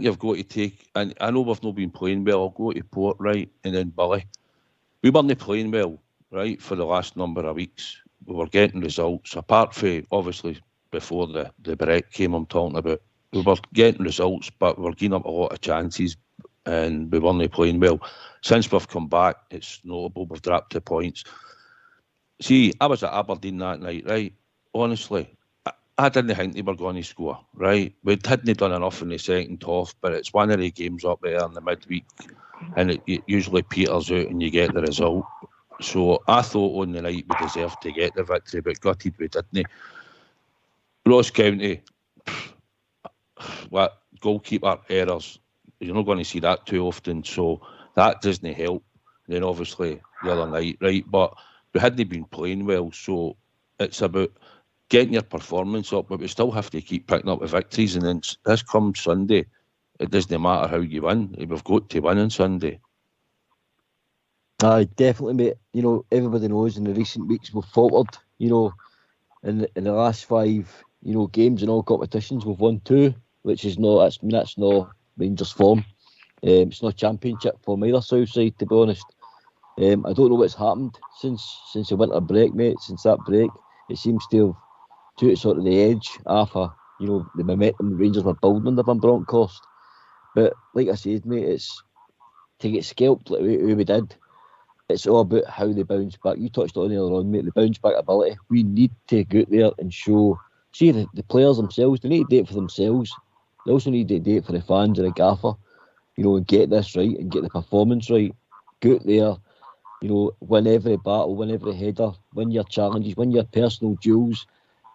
you've got to take, and I know we've not been playing well. I'll go to Port, right, and then Billy. We weren't playing well, right, for the last number of weeks. We were getting results, apart from, obviously, before the break came, I'm talking about. We were getting results, but we were getting up a lot of chances, and we weren't playing well. Since we've come back, it's notable we've dropped 2 points. See, I was at Aberdeen that night, right? Honestly, I didn't think they were going to score, right? We hadn't done enough in the second half, but it's one of the games up there in the midweek, and it usually peters out and you get the result. So I thought on the night we deserved to get the victory, but gutted we didn't. Ross County, goalkeeper errors, you're not going to see that too often, so that doesn't help. And then obviously the other night, right? But we hadn't been playing well, so it's about getting your performance up, but we still have to keep picking up the victories. And then this comes Sunday, it doesn't matter how you win, we've got to win on Sunday. Aye, definitely, mate. Everybody knows in the recent weeks we've faltered. In the last 5, games in all competitions, we've won 2, which is that's no Rangers form. It's not championship for either South side, to be honest. I don't know what's happened since the winter break, mate. Since that break, it seems to have took sort of the edge after the momentum the Rangers were building under Van Bronckhorst. But like I said, mate, it's to get scalped like we did. It's all about how they bounce back. You touched on it earlier on, mate, the bounce back ability. We need to go out there and show. See, the players themselves, they need to do it for themselves. They also need to do it for the fans and the gaffer, and get this right and get the performance right. Go out there, win every battle, win every header, win your challenges, win your personal duels.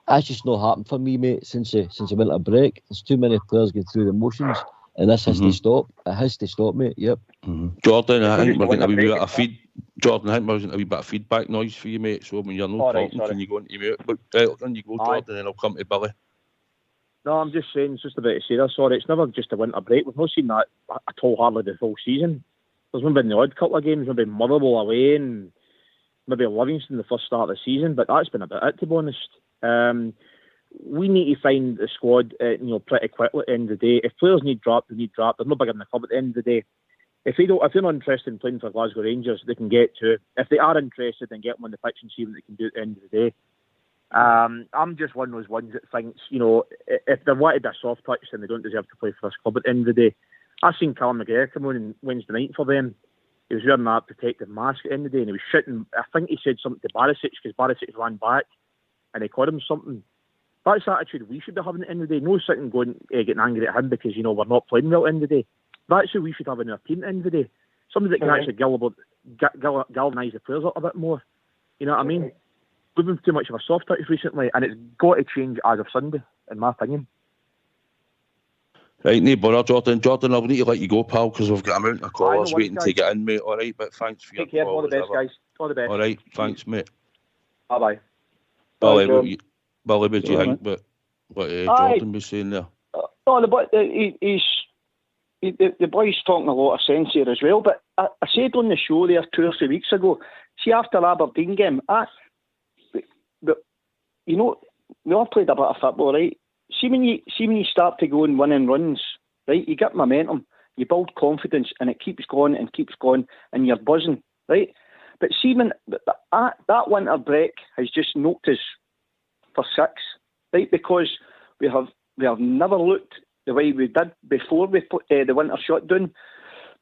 That's just not happened for me, mate, since the winter break. There's too many players going through the motions, and this has to stop. It has to stop, mate. Yep. Jordan, I think we're going to have a wee bit of feedback noise for you, mate. So when you're not talking, can you go into mute? Can you go, Jordan, and I'll come to Billy. No, I'm just saying, it's just about to say that. Sorry, it's never just a winter break. We've not seen that at all hardly the whole season. There's maybe been the odd couple of games, maybe Motherwell away and maybe Livingston the first start of the season, but that's been about it, to be honest. We need to find the squad, pretty quickly at the end of the day. If players need dropped, they need dropped. They're not bigger than the club at the end of the day. If they're not interested in playing for Glasgow Rangers, they can get to. If they are interested, then get them on the pitch and see what they can do at the end of the day. I'm just one of those ones that thinks, if they wanted a soft touch, then they don't deserve to play for this club at the end of the day. I've seen Callum McGregor come on Wednesday night for them. He was wearing that protective mask at the end of the day, and he was shouting. I think he said something to Barisic because Barisic ran back, and he called him something. That's the attitude we should be having at the end of the day. No sitting going getting angry at him because we're not playing well at the end of the day. That's who we should have in our team at the end of the day. Somebody that can actually galvanise the players a bit more. You know what I mean? We've been too much of a soft touch recently, and it's got to change as of Sunday, in my opinion. Right, no bother, Jordan. Jordan, I'll need to let you go, pal, because we've got a mountain of callers waiting to get in, mate. All right, but thanks for your Take care. call. All the best, guys. All the best. All right, thanks, mate. Bye-bye. Billy, John. What do you think about what Jordan was saying there? No, the boy's talking a lot of sense here as well, but I said on the show there 2 or 3 weeks ago, see after Aberdeen game, you know, we all played a bit of football, right? See when you start to go and winning runs, right? You get momentum, you build confidence, and it keeps going, and you're buzzing, right? But see when that winter break has just knocked us for 6, right? Because we have never looked the way we did before we put the winter shutdown.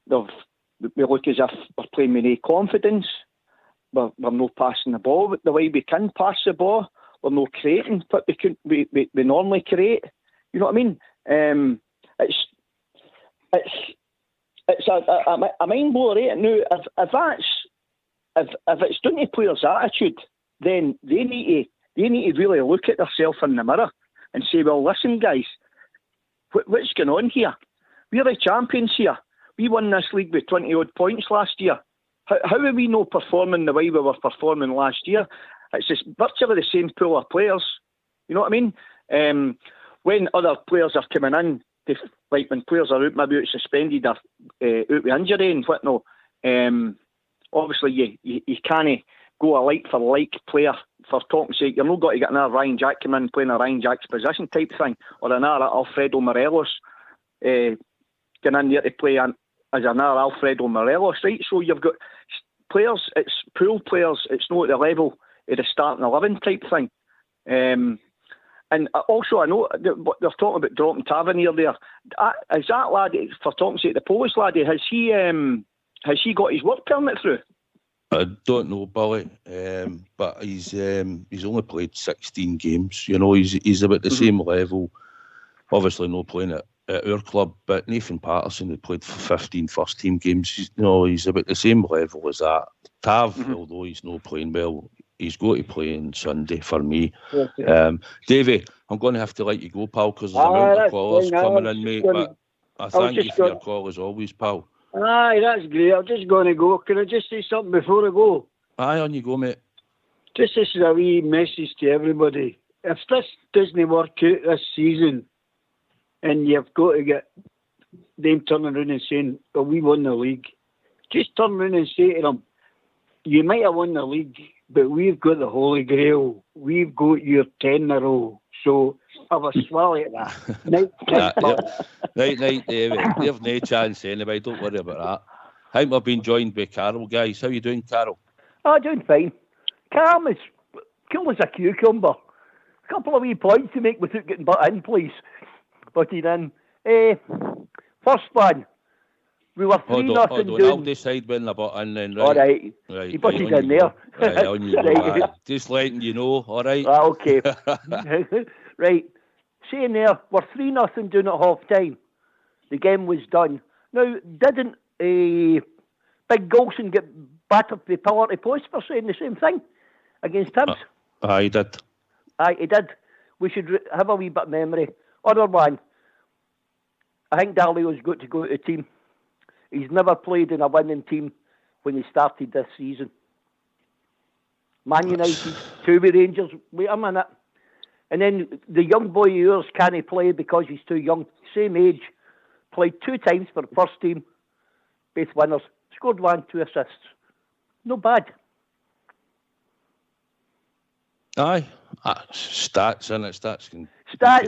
We look as if we're playing with no confidence. We're not passing the ball the way we can pass the ball. We're not creating what we normally create. You know what I mean? It's a mind blower, right? Now, if it's down to players' attitude, then they need to really look at themselves in the mirror and say, well, listen, guys, what's going on here? We're the champions here. We won this league with 20-odd points last year. How are we not performing the way we were performing last year? It's just virtually the same pool of players. You know what I mean? When other players are coming in, like when players are out, maybe out suspended or out with injury and whatnot, obviously you can't go a like-for-like player for talking's sake. You're not got to get another Ryan Jack come in playing a Ryan Jack's position type thing, or another Alfredo Morelos going in there to play as another Alfredo Morelos, right? So you've got players, it's pool players, it's not at the level of the starting 11 type thing. And also, I know they're talking about dropping Tavernier there. Is that lad, for talking's sake, the Polish laddie, has he got his work permit through? I don't know, Billy, but he's only played 16 games. You know, he's about the same level. Obviously, not playing at our club, but Nathan Patterson had played for 15 first-team games. He's about the same level as that. Tav, although he's not playing well, he's got to play on Sunday for me. Okay. Davey, I'm going to have to let you go, pal, because there's a amount of callers coming in, mate. But I thank you for your call as always, pal. Aye, that's great. I'm just going to go. Can I just say something before I go? Aye, on you go, mate. This is a wee message to everybody. If this doesn't work out this season, and you've got to get them turning around and saying, well, we won the league, just turn around and say to them, you might have won the league, but we've got the Holy Grail. We've got your 10 in a row. So have a swallow at that. Night, David. You have no chance anyway. Don't worry about that. I think we've been joined by Carol, guys. How you doing, Carol? Oh, doing fine. Calm as cool as a cucumber. A couple of wee points to make without getting butt in, please. Butted in. First one. We were 3-0 down. I'll decide when the butt in then, right? All right. You butted in there. Right, on you go, right. Just letting you know, all right? Okay. Right. Saying there, we're 3-0 down at half time. The game was done. Now, didn't Big Golson get battered the pillar to post for saying the same thing against Hibs? Aye, he did. Aye, he did. We should have a wee bit of memory. Other one, I think Dalio's got to go to the team. He's never played in a winning team when he started this season. Man United, 2 with Rangers, wait a minute. And then the young boy of yours can't play because he's too young. Same age. Played 2 times for the first team. Both winners. Scored 1, 2 assists. No bad. Aye. Stats, innit? Stats can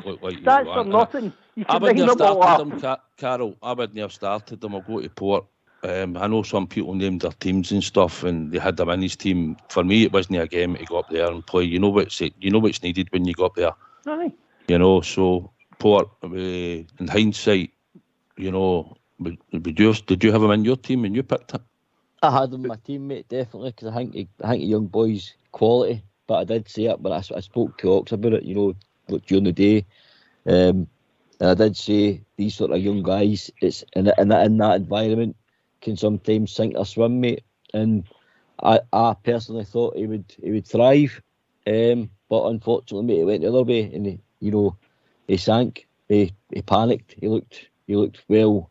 look like stats are nothing. I wouldn't have started them, Carol. I wouldn't have started them. I'll go to Port. I know some people named their teams and stuff, and they had them in his team. For me, it wasn't a game to go up there and play. You know what's needed when you go up there. Aye. So Port, in hindsight, did you have him in your team when you picked it? I had him in my team, mate, definitely, because I think the young boy's quality. But I did say it, but I spoke to Ox about it, during the day. And I did say these sort of young guys, it's in that environment, can sometimes sink or swim, mate. And I personally thought he would thrive, but unfortunately, mate, it went the other way, and he sank. he panicked. He looked well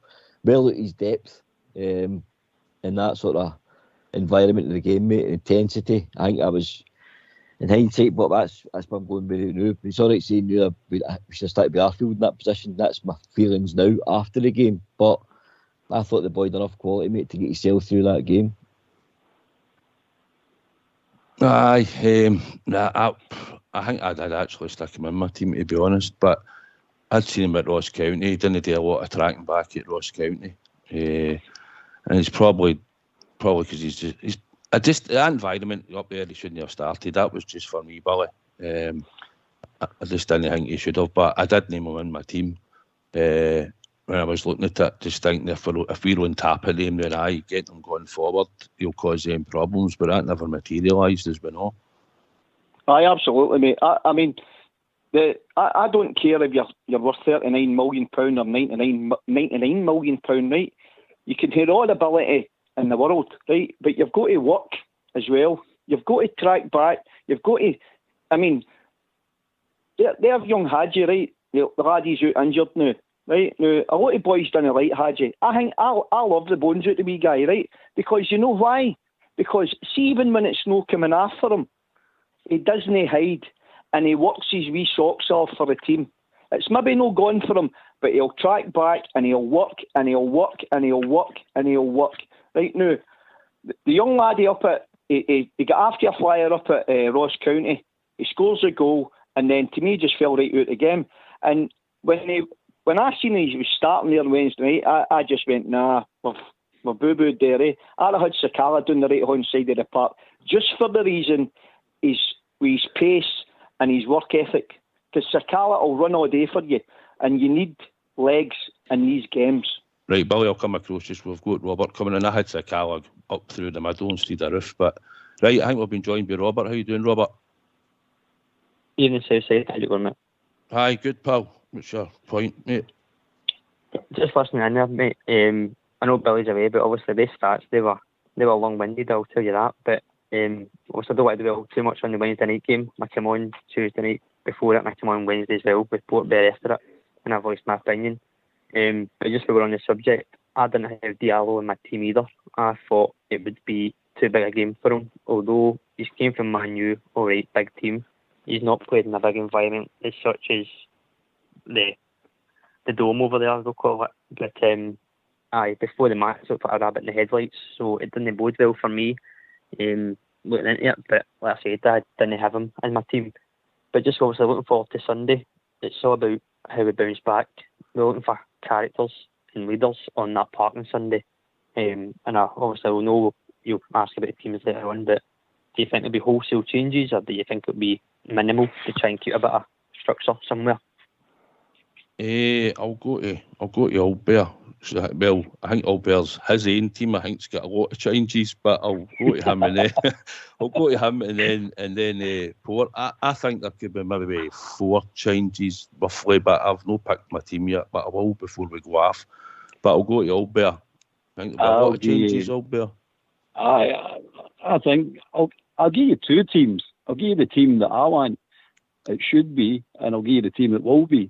at his depth in that sort of environment of the game, mate. Intensity. I think I was, in hindsight, but that's what I'm going with it now. It's all right saying we should have started with Arfield in that position. That's my feelings now after the game. But I thought the boy had enough quality, mate, to get himself through that game. I think I'd actually stick him in my team, to be honest. But I'd seen him at Ross County. He didn't do a lot of tracking back at Ross County, and it's probably because he's just the environment up there. He shouldn't have started. That was just for me, Billy. I just didn't think he should have. But I did name him in my team when I was looking at it. Just thinking if we're on top of him, then get him going forward, he'll cause them problems. But that never materialised, as we know. Aye, absolutely, mate. I mean, I don't care if you're worth £39 million or £99 million, right? You can have all the ability in the world, right? But you've got to work as well. You've got to track back. You've got to. I mean, they have young Hadji, right? The lad he's out injured now, right? Now a lot of boys done it right, Hadji. I think I love the bones out the wee guy, right? Because you know why? Because see, even when it's no coming after him, he doesn't hide and he works his wee socks off for the team. It's maybe no gone for him, but he'll track back and he'll work and he'll work and he'll work and he'll work. Right now, the young laddie up at he got after a flyer up at Ross County. He scores a goal and then to me just fell right out of the game. And when I seen he was starting there on Wednesday night, I just went, nah, we're boo-booed there. I'd have had Sakala down the right-hand side of the park just for the reason with his pace and his work ethic. Because Sakala will run all day for you, and you need legs in these games. Right, Billy, I'll come across just. We've got Robert coming in. I had Sakala up through the middle instead of roof, but right, I think we've been joined by Robert. How you doing, Robert? Evening, Southside. How's it going, mate? Hi, good, pal. What's your point, mate? Just listening in there, mate. I know Billy's away, but obviously these stats, they were long-winded, I'll tell you that. But obviously I don't want to dwell too much on the Wednesday night game. I came on Tuesday night before it, and I came on Wednesday as well with Portbury after it, and I voiced my opinion. But just while we're on the subject, I didn't have Diallo in my team either. I thought it would be too big a game for him. Although he's came from Man U, alright, big team. He's not played in a big environment as such as the Dome over there, they'll call it. But before the match, it looked like a rabbit in the headlights, so it didn't bode well for me looking into it. But like I said, I didn't have him in my team. But just obviously looking forward to Sunday, it's all about how we bounce back. We're looking for characters and leaders on that park on Sunday. And I obviously will know you'll ask about the teams later on, but do you think there'll be wholesale changes, or do you think it'll be minimal to try and keep a bit of structure somewhere? I'll go to Albert. Well, I think Albert's his own team. I think's got a lot of changes, but I'll go to him and then I'll go to him and then Port. I think there could be maybe 4 changes roughly, but I've not picked my team yet. But I will before we go off. But I'll go to Albert. I think there'll be a lot of changes, Albert. I think I'll give you 2 teams. I'll give you the team that I want it should be, and I'll give you the team that will be.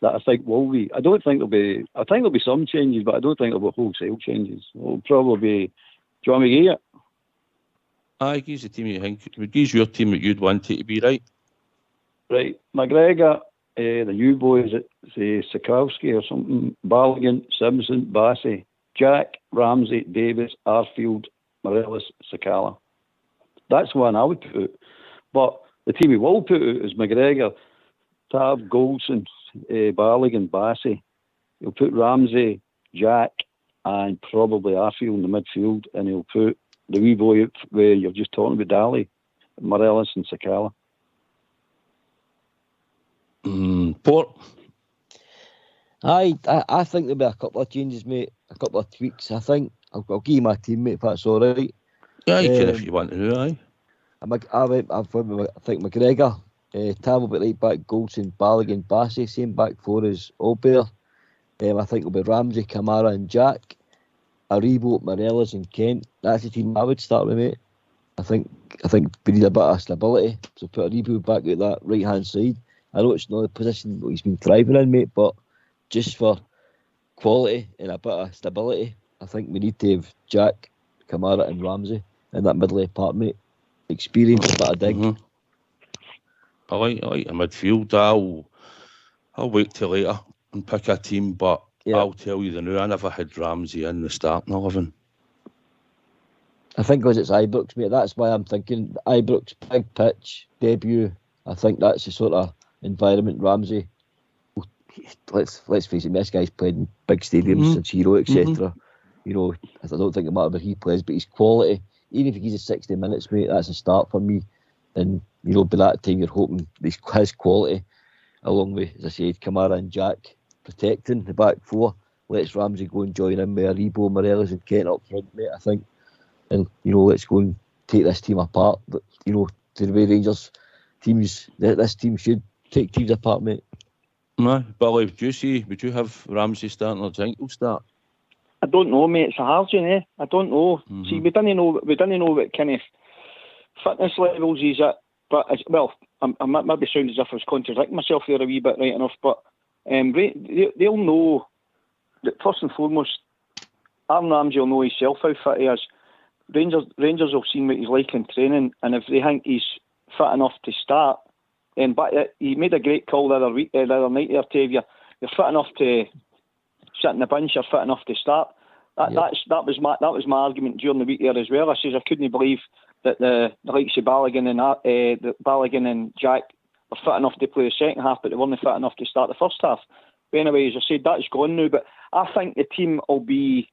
That I think will be. I think there'll be some changes, but I don't think there'll be wholesale changes. It'll probably be. Do you want me to give it? Aye, give the team you think. Give your team that you'd want it to be, right? Right. McGregor, the new boys at Sikowski or something, Balogun, Simpson, Bassey, Jack, Ramsey, Davis, Arfield, Morelos, Sakala. That's one I would put. But the team we will put out is McGregor, Tab, Goldson, Balogun, Bassey. He'll put Ramsey, Jack, and probably Arfield in the midfield, and he'll put the wee boy up where you're just talking about Daly, Morelos and Sakala. Port? I think there'll be a couple of changes, mate. A couple of tweaks. I think I'll give you my teammate if that's all right. Yeah, you can if you want to do, aye. I think McGregor, Tam will be right back, Goldson, Balogun, Bassey, same back 4 as Albert. I think it'll be Ramsey, Kamara and Jack. Aribo, Morelos and Kent. That's the team I would start with, mate. I think we need a bit of stability. So put Aribo back at that right hand side. I know it's not the position that he's been thriving in, mate, but just for quality and a bit of stability, I think we need to have Jack, Kamara and Ramsey in that middle part, mate. Experience, a bit of dig. I like a midfield. I'll wait till later and pick a team, but I'll tell you the new. I never had Ramsey in the starting 11. I think because it's Ibrox, mate. That's why I'm thinking Ibrox, big pitch, debut. I think that's the sort of environment Ramsey. Let's face it, this guy's played in big stadiums since Hero, etc. You know, I don't think it matters where he plays, but his quality, even if he gives us 60 minutes, mate, that's a start for me. And, you know, by that time, you're hoping his quality, along with, as I said, Kamara and Jack protecting the back four, lets Ramsey go and join in with Aribo, Morelos and Kent up front, mate, I think. And, you know, let's go and take this team apart. But, you know, to the way Rangers teams, this team should take teams apart, mate. No, Billy, would you have Ramsey starting or do you think he'll start? I don't know, mate. It's a hard one, eh? I don't know. See, we didn't know what kind of fitness levels he's at. But I maybe sound as if I was contradicting myself there a wee bit, right enough. But they'll know that first and foremost, Aaron Ramsey will know himself how fit he is. Rangers will see what he's like in training, and if they think he's fit enough to start, then he made a great call the other night there, Tavia. You're fit enough to sit in the bench, you're fit enough to start. That was my argument during the week there as well. I says I couldn't believe that the likes of Balogun and Jack were fit enough to play the second half, but they weren't fit enough to start the first half. But anyway, as I said, that's gone now. But I think the team will be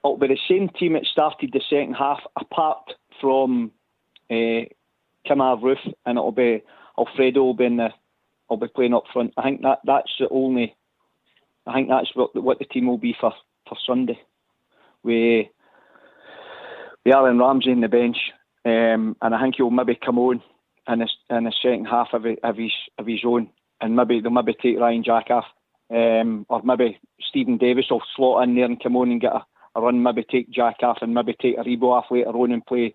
the same team that started the second half, apart from Kamar Roof, and it'll be Alfredo will be playing up front. I think that's the only. I think that's what the team will be for Sunday. We Aaron Ramsey in the bench, and I think he'll maybe come on in the second half of his own, and they'll maybe take Ryan Jack off, or maybe Stephen Davis will slot in there and come on and get a run. Maybe take Jack off and maybe take Aribo off later on and play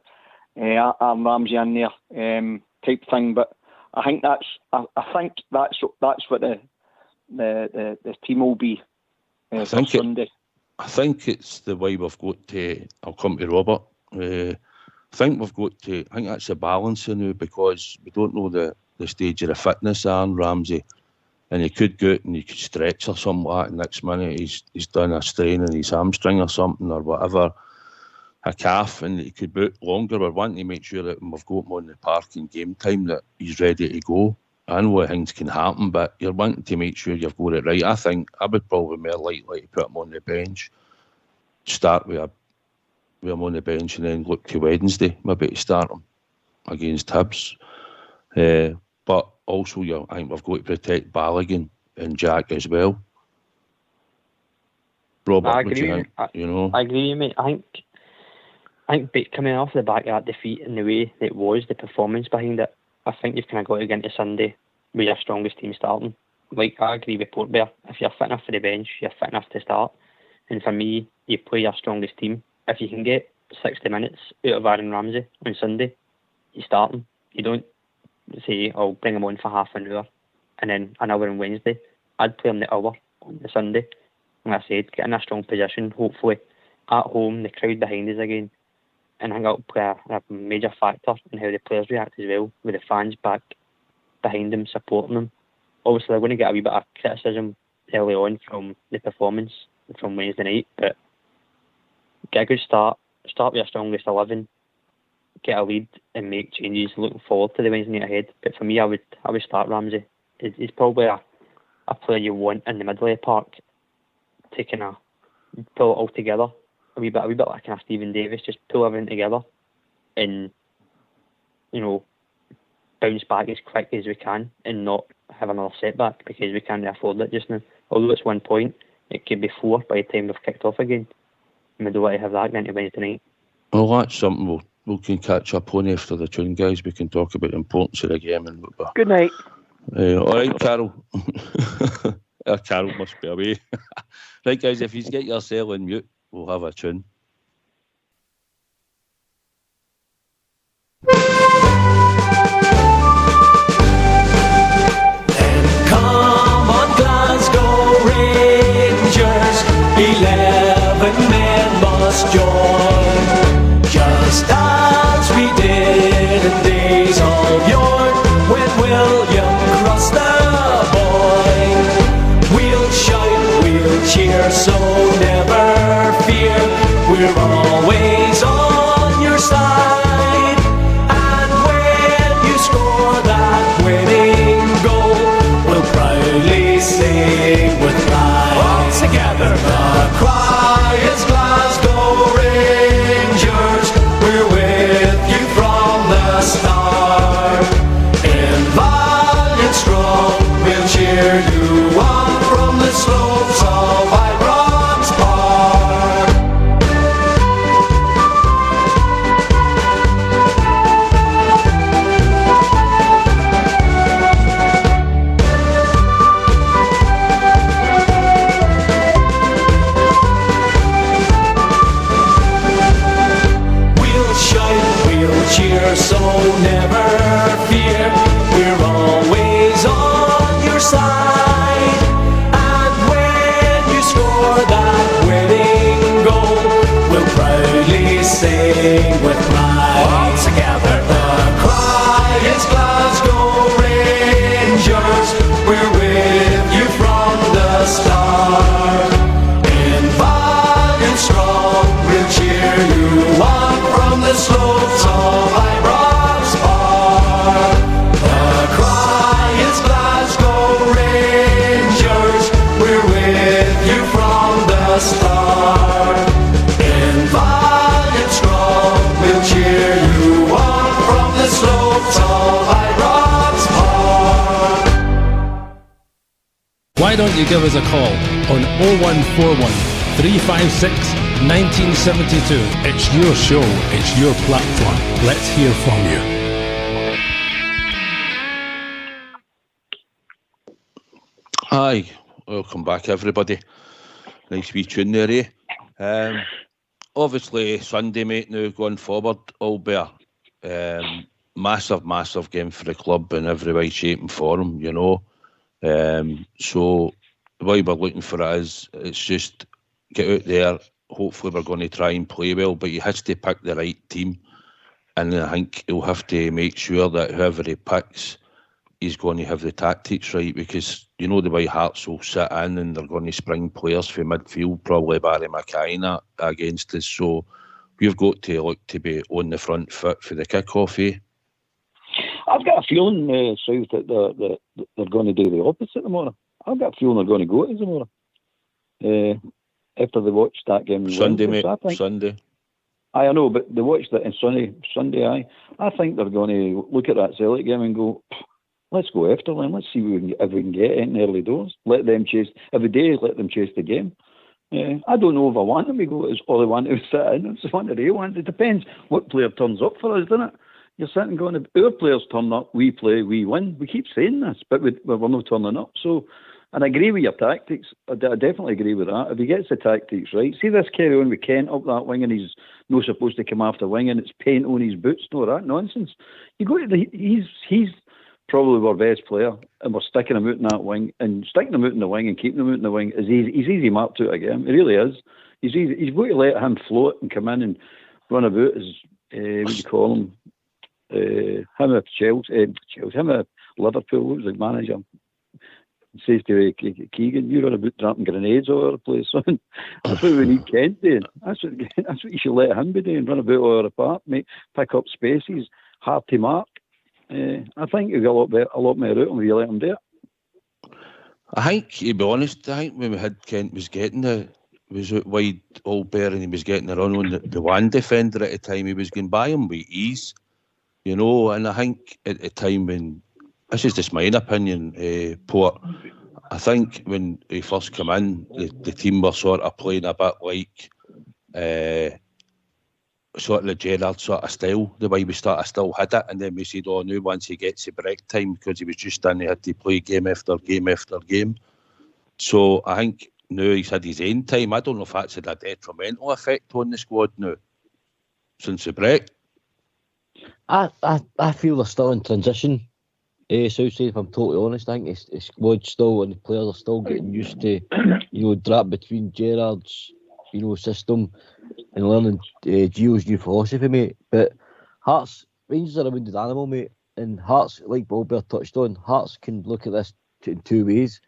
Aaron Ramsey in there, type thing. But I think that's what the team will be for Sunday. I think it's the way we've got to. I'll come to Robert. I think we've got to. I think that's a balance now, because we don't know the stage of the fitness of Aaron Ramsey, and he could go out and he could stretch or something like that. Next minute he's done a strain in his hamstring or something or whatever, a calf, and he could be out longer. We're wanting to make sure that when we've got him on the park in game time that he's ready to go. I know things can happen, but you're wanting to make sure you've got it right. I think I would probably be more likely to put him on the bench, start with him on the bench, and then look to Wednesday, maybe to start him against Hibs. But also, I think we've got to protect Balogun and Jack as well. Robert, I what do you think? I agree with you, mate. I think coming off the back of that defeat and the way it was, the performance behind it, I think you've kind of got to get into Sunday with your strongest team starting. Like, I agree with Port Bear. If you're fit enough for the bench, you're fit enough to start. And for me, you play your strongest team. If you can get 60 minutes out of Aaron Ramsey on Sunday, you start him. You don't say, I'll bring him on for half an hour and then an hour on Wednesday. I'd play him the hour on the Sunday. And I said, get in a strong position, hopefully at home, the crowd behind us again. And I think that'll play a major factor in how the players react as well, with the fans back behind them, supporting them. Obviously, they're going to get a wee bit of criticism early on from the performance from Wednesday night, but get a good start with your strongest 11, get a lead and make changes looking forward to the Wednesday night ahead. But for me, I would start Ramsey. He's probably a player you want in the middle of the park, to kind of pull it all together. A wee bit like kind of Stephen Davis, just pull everything together and, you know, bounce back as quick as we can and not have another setback, because we can't afford it just now. Although it's 1 point, it could be 4 by the time we've kicked off again. And we don't want to have that into Wednesday night. Well, that's something we can catch up on after the tune, guys. We can talk about the importance of the game. And good night. All right, Carol. Carol must be away. Right, guys, if you get yourself on mute, we'll have a tune. And come on, Glasgow. us join, just as we did in days of yore, when William crossed the Boyne. We'll shout, we'll cheer, so never fear, we're always on your side. And when you score that winning goal, we'll proudly sing with pride. All together, the cry is Glasgow Rangers, we're with you from the start. In valiant strong, we'll cheer you on from the slopes of Ibrox Park. We'll shout, we'll cheer, so never fear, we're always on your side. And when you score that winning goal, we'll proudly sing with pride. All together, the cry is Glasgow Rangers, we're with you from the start. In valiant strong, we'll cheer you on from the slopes of Ibrox Park. The cry is Glasgow Rangers, we're with you from the start. In valiant strong, we'll cheer you on from the slopes of Ibrox Park. Why don't you give us a call on 0141 356 1972. It's your show, it's your platform. Let's hear from you. Hi, welcome back everybody. Nice wee tune there, eh? Obviously Sunday, mate, now going forward, Albert, massive game for the club in every way, shape and form, you know. So what we're looking for is, it's just get out there. Hopefully we're going to try and play well, but he has to pick the right team, and I think he'll have to make sure that whoever he picks, he's going to have the tactics right, because you know the way Hearts will sit in and they're going to spring players for midfield, probably Barry McKay against us, so we've got to look to be on the front foot for the kick-off, eh? I've got a feeling, South, that they're going to do the opposite tomorrow. I've got a feeling they're going to go to tomorrow. After they watched that game Sunday, mate. I Sunday. I know, but they watched it on Sunday. I think they're going to look at that Celtic game and go, let's go after them. Let's see if we can get it in the early doors. Let them chase every day. Let them chase the game. I don't know if I want them to go or they want to sit in. It's what they want. It depends what player turns up for us, doesn't it? You're sitting going, our players turn up, we play, we win. We keep saying this, but we're not turning up. So. And I agree with your tactics. I definitely agree with that. If he gets the tactics right, see this carry on with Kent up that wing, and he's not supposed to come after wing, and it's paint on his boots. No, that nonsense. You go to he's probably our best player, and we're sticking him out in that wing, and sticking him out in the wing and keeping him out in the wing is easy. He's easy marked out again. It really is. He's easy. He's going to let him float and come in and run about as what do you call him? Him at Chelsea, him at Liverpool. What was the manager? Says to Keegan, you run about dropping grenades all over the place, son. That's what we need Kent doing. That's what you should let him be doing. Run about all over the park, pick up spaces, hard to mark. I think you'll get a lot more out of him if you let him do it. I think, to be honest, when we had Kent was out wide Albert, and he was getting the run on the one defender at the time, he was going by him with ease, you know. And I think at the time when, this is just my opinion, Port, I think when he first came in, the team were sort of playing a bit like sort of the Gerrard sort of style, the way we still had it, and then we said, oh, now once he gets the break time, because he was just in, he had to play game after game after game. So I think now he's had his own time. I don't know if that's had a detrimental effect on the squad now since the break. I feel they're still in transition. Southside, if I'm totally honest, I think the squad's still, and the players are still getting used to, drop between Gerrard's, system and learning Gio's new philosophy, mate. But Rangers are a wounded animal, mate. And Hearts, like Ballbear touched on, Hearts can look at this in two ways.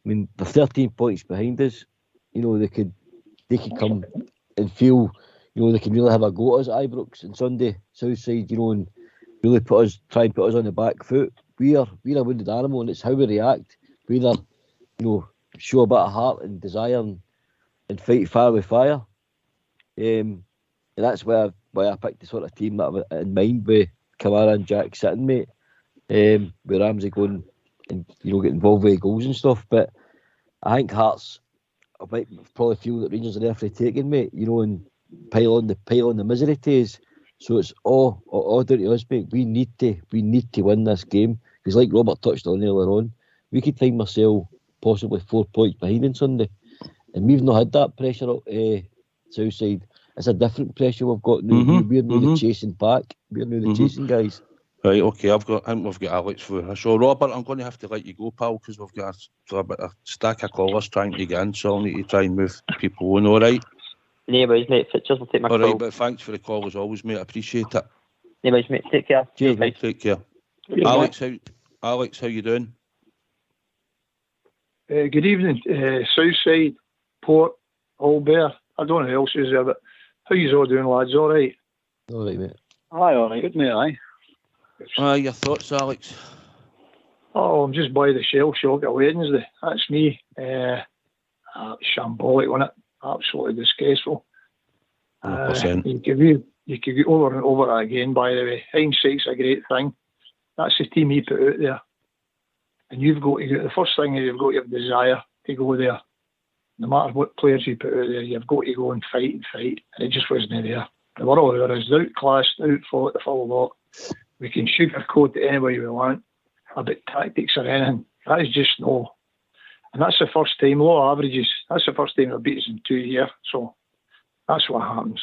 I mean, they're 13 points behind us. You know, they could come and feel, you know, they can really have a go at us at Ibrox on Sunday, Southside, you know, and really try and put us on the back foot. We're a wounded animal, and it's how we react. We either, you know, show a bit of heart and desire and fight fire with fire. And that's why I picked the sort of team that I've in mind with Kamara and Jack sitting, mate. With Ramsey going and, you know, get involved with goals and stuff. But I think Hearts might probably feel that Rangers are there for the taking, mate, you know, and pile on the misery to us. So it's all down to us, mate. We need to win this game. Because like Robert touched on earlier on, we could find ourselves possibly 4 points behind on Sunday. And we've not had that pressure Southside. It's a different pressure we've got now. We're now the chasing pack. We're now the chasing guys. Right, okay, I think we've got Alex for us. So, Robert, I'm going to have to let you go, pal, because we've got a stack of callers trying to get in, so I'll need to try and move people on, all right? No worries, mate. Just will take my call. All right, but thanks for the call as always, mate. I appreciate it. No worries, mate. Take care. Cheers, mate. Take care. Alex, how you doing? Good evening, Southside, Port, Allbear. I don't know who else is there, but how you all doing, lads? All right? All right, mate. Aye, all right. Good, mate, aye. Your thoughts, Alex? Oh, I'm just by the shell shock at Wednesday. That's me. Shambolic, wasn't it? Absolutely disgraceful. You could go over and over it again, by the way. Hindsight's a great thing. That's the team he put out there. And you've got to get, the first thing is you've got to have desire to go there. No matter what players you put out there, you've got to go and fight. And it just wasn't there. They were all there. It was outclassed, outfought, the full lot. We can sugarcoat it any way we want about tactics or anything. That is just no. And that's the first time, low averages, that's the first time they've beat us in 2 years. So that's what happens.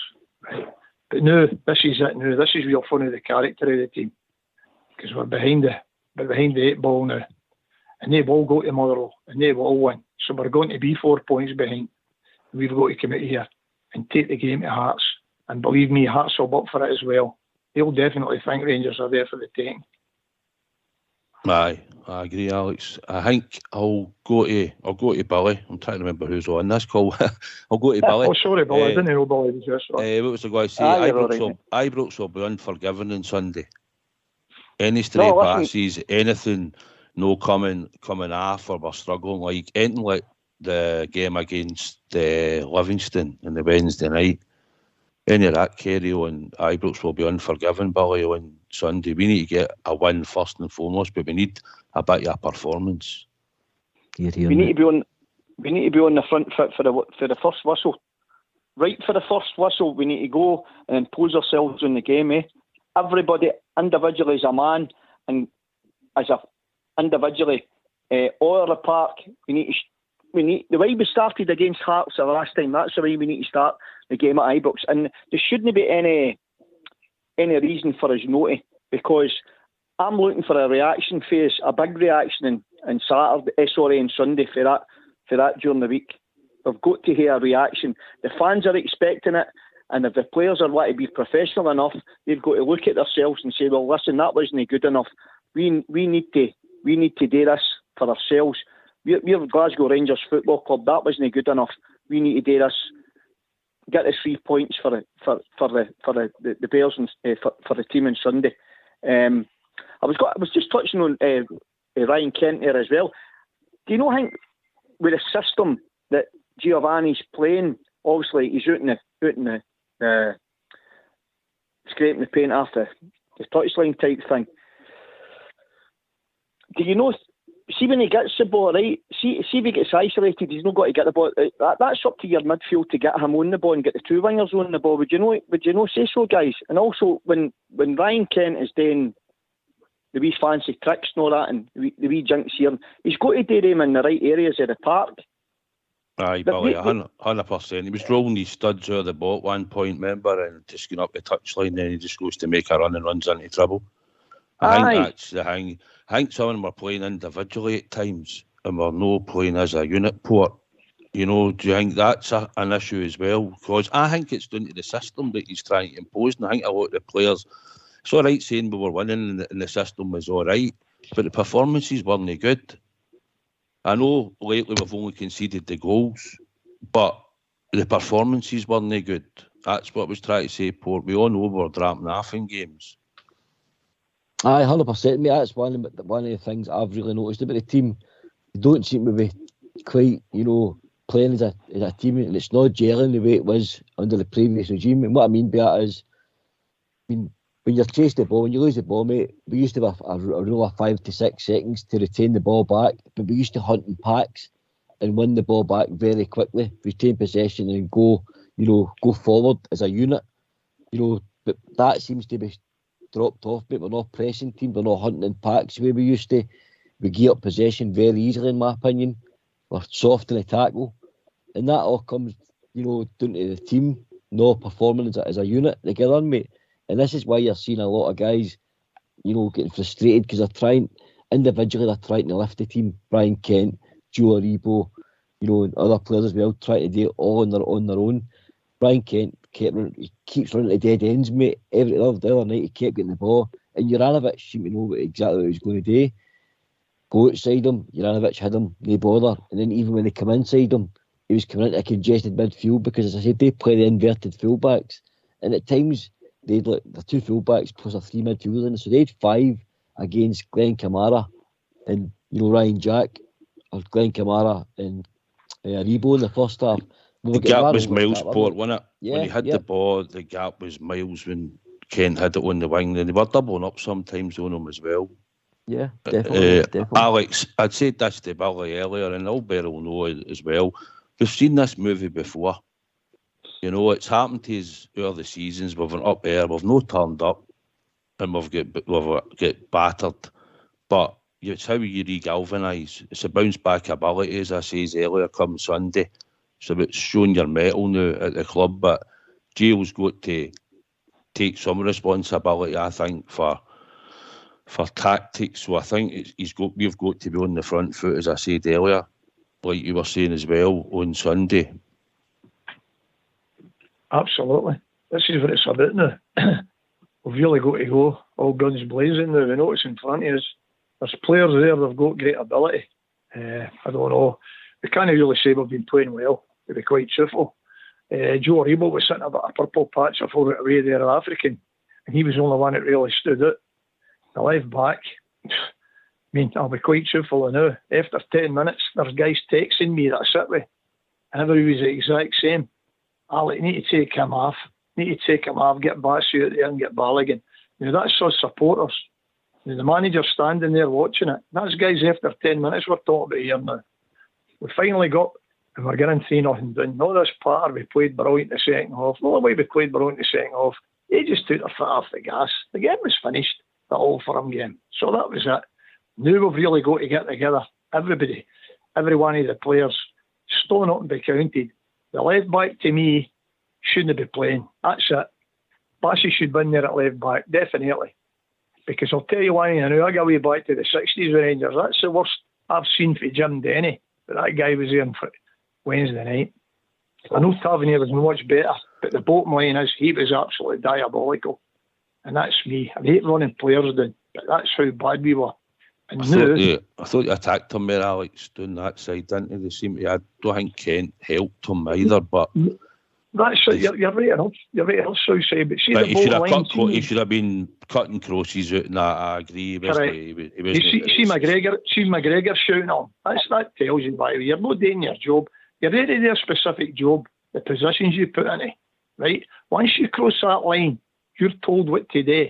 Right. But no, this is it now. This is real fun of the character of the team. Because we're behind the 8 ball now. And they've all got to Motherwell, and they've all won. So we're going to be 4 points behind. We've got to come out here and take the game to Hearts. And believe me, Hearts will be up for it as well. They'll definitely think Rangers are there for the taking. Aye, I agree, Alex. I think I'll go to Billy. I'm trying to remember who's on this call. I'll go to Billy. Oh, sorry, Billy. I didn't know Billy was this. What was I going to say? Ibrox will be unforgiven on Sunday. Any stray passes, anything no coming off, or we're struggling, like anything like the game against Livingston on the Wednesday night. Any of that carry on, Ibrox will be unforgiven, Billy, on Sunday. We need to get a win first and foremost, but we need a bit of a performance. We need to be on the front foot for the first whistle. Right for the first whistle, we need to go and impose ourselves on the game. Everybody individually as a man and as a individually all over the park. We need the way we started against Hearts the last time. That's the way we need to start the game at Ibrox, and there shouldn't be any reason for us not to, because I'm looking for a reaction phase, a big reaction on Sunday for that during the week. We've got to hear a reaction. The fans are expecting it, and if the players are want to be professional enough, they've got to look at themselves and say, well, listen, that wasn't good enough. We need to do this for ourselves. We're Glasgow Rangers Football Club. That wasn't good enough. We need to do this. Get the 3 points for the Bears and for the team on Sunday. I was just touching on Ryan Kent there as well. Do you know? I think with the system that Giovanni's playing, obviously he's out in the scraping the paint after the touchline type thing. Do you know? See, when he gets the ball, right? See if he gets isolated, he's not got to get the ball. That's up to your midfield to get him on the ball and get the two wingers on the ball. Would you know? Say so, guys. And also, when Ryan Kent is doing the wee fancy tricks and all that, and the wee jinks here, he's got to do them in the right areas of the park. Aye, Billy, 100%. He was rolling his studs out of the ball at one point, remember, and just going up the touchline, then he just goes to make a run and runs into trouble. I think that's the thing. I think some of them were playing individually at times, and we're no playing as a unit, Port. You know, do you think that's an issue as well? Because I think it's down to the system that he's trying to impose, and I think a lot of the players, it's all right saying we were winning and the system was all right, but the performances weren't good. I know lately we've only conceded the goals, but the performances weren't good. That's what I was trying to say, Port. We all know we're dropping off in games. Aye, 100%, mate. That's one of the things I've really noticed about the team. They don't seem to be quite, playing as a team, and it's not gelling the way it was under the previous regime. And what I mean by that is, when you're chasing the ball, when you lose the ball, mate, we used to have a rule of 5 to 6 seconds to retain the ball back, but we used to hunt in packs and win the ball back very quickly, retain possession and go forward as a unit. But that seems to be dropped off, mate. We're not pressing team, we're not hunting in packs the way we used to. We gear up possession very easily, in my opinion. We're soft in the tackle. And that all comes, down to the team not performing as a unit together, mate. And this is why you're seeing a lot of guys, getting frustrated because they're trying to lift the team. Brian Kent, Joe Aribo, and other players as well, trying to do it all on their own. Brian Kent keeps running to dead ends, mate. The other night he kept getting the ball, and Juranovic seemed to know exactly what he was going to do. Go outside him, Juranovic had him, no bother. And then even when they come inside him, he was coming into a congested midfield because, as I said, they play the inverted fullbacks. And at times, they'd the 2 fullbacks plus a 3 midfielders in. So they had 5 against Glenn Kamara and, Ryan Jack, or Glenn Kamara and Aribo in the first half. The gap was miles, Port, wasn't it? Yeah, when he had the ball, the gap was miles when Kent had it on the wing. And they were doubling up sometimes on him as well. Yeah, definitely. Alex, I'd said this to Billy earlier, and Albert will know as well. We've seen this movie before. It's happened to us over the seasons. We've been up there, we've no turned up, and we've get battered. But it's how you regalvanise. It's a bounce back ability, as I said earlier, come Sunday. It's about showing your mettle now at the club. But Gio's got to take some responsibility, I think, for tactics. So I think we've got to be on the front foot, as I said earlier, like you were saying as well, on Sunday. Absolutely. This is what it's about now. We've really got to go all guns blazing now. We notice in front of us, there's players there that have got great ability. I don't know. We can't really say we've been playing well, to be quite truthful. Joe Aribo was sitting about a purple patch or 4 away there, African, and he was the only one that really stood out. The left back, I'll be quite truthful now. After 10 minutes, there's guys texting me that I sit with, and everybody was the exact same. You need to take him off. Get Bassey out there and get Balogun. That's us supporters. The manager's standing there watching it. That's guys after 10 minutes we're talking about here now. We finally got, and we're getting 3-0 down. Not this patter, we played brilliant in the second half. Not the way we played brilliant in the second half. They just took their foot off the gas. The game was finished. The Old Firm game. So that was it. Now we've really got to get together. Everybody, every one of the players, Stone up and be counted. The left back, to me, shouldn't be playing. That's it. Bassey should win there at left back, definitely. Because I'll tell you why, I go way back to the 60s with Rangers. That's the worst I've seen for Jim Denny. But that guy was there for Wednesday night. I know Tavernier was much better, but the bottom line is he was absolutely diabolical. And that's me. I hate running players down, but that's how bad we were. And I thought you attacked him there, Alex, down that side, didn't you? I don't think Kent helped him either, but... That's you're right enough. You're right enough, so say. But see, he should have been cutting crosses out, and I agree. See McGregor shouting on. That tells you why you're not doing your job. You're ready to do a specific job, the positions you put in it, right? Once you cross that line, you're told what to do.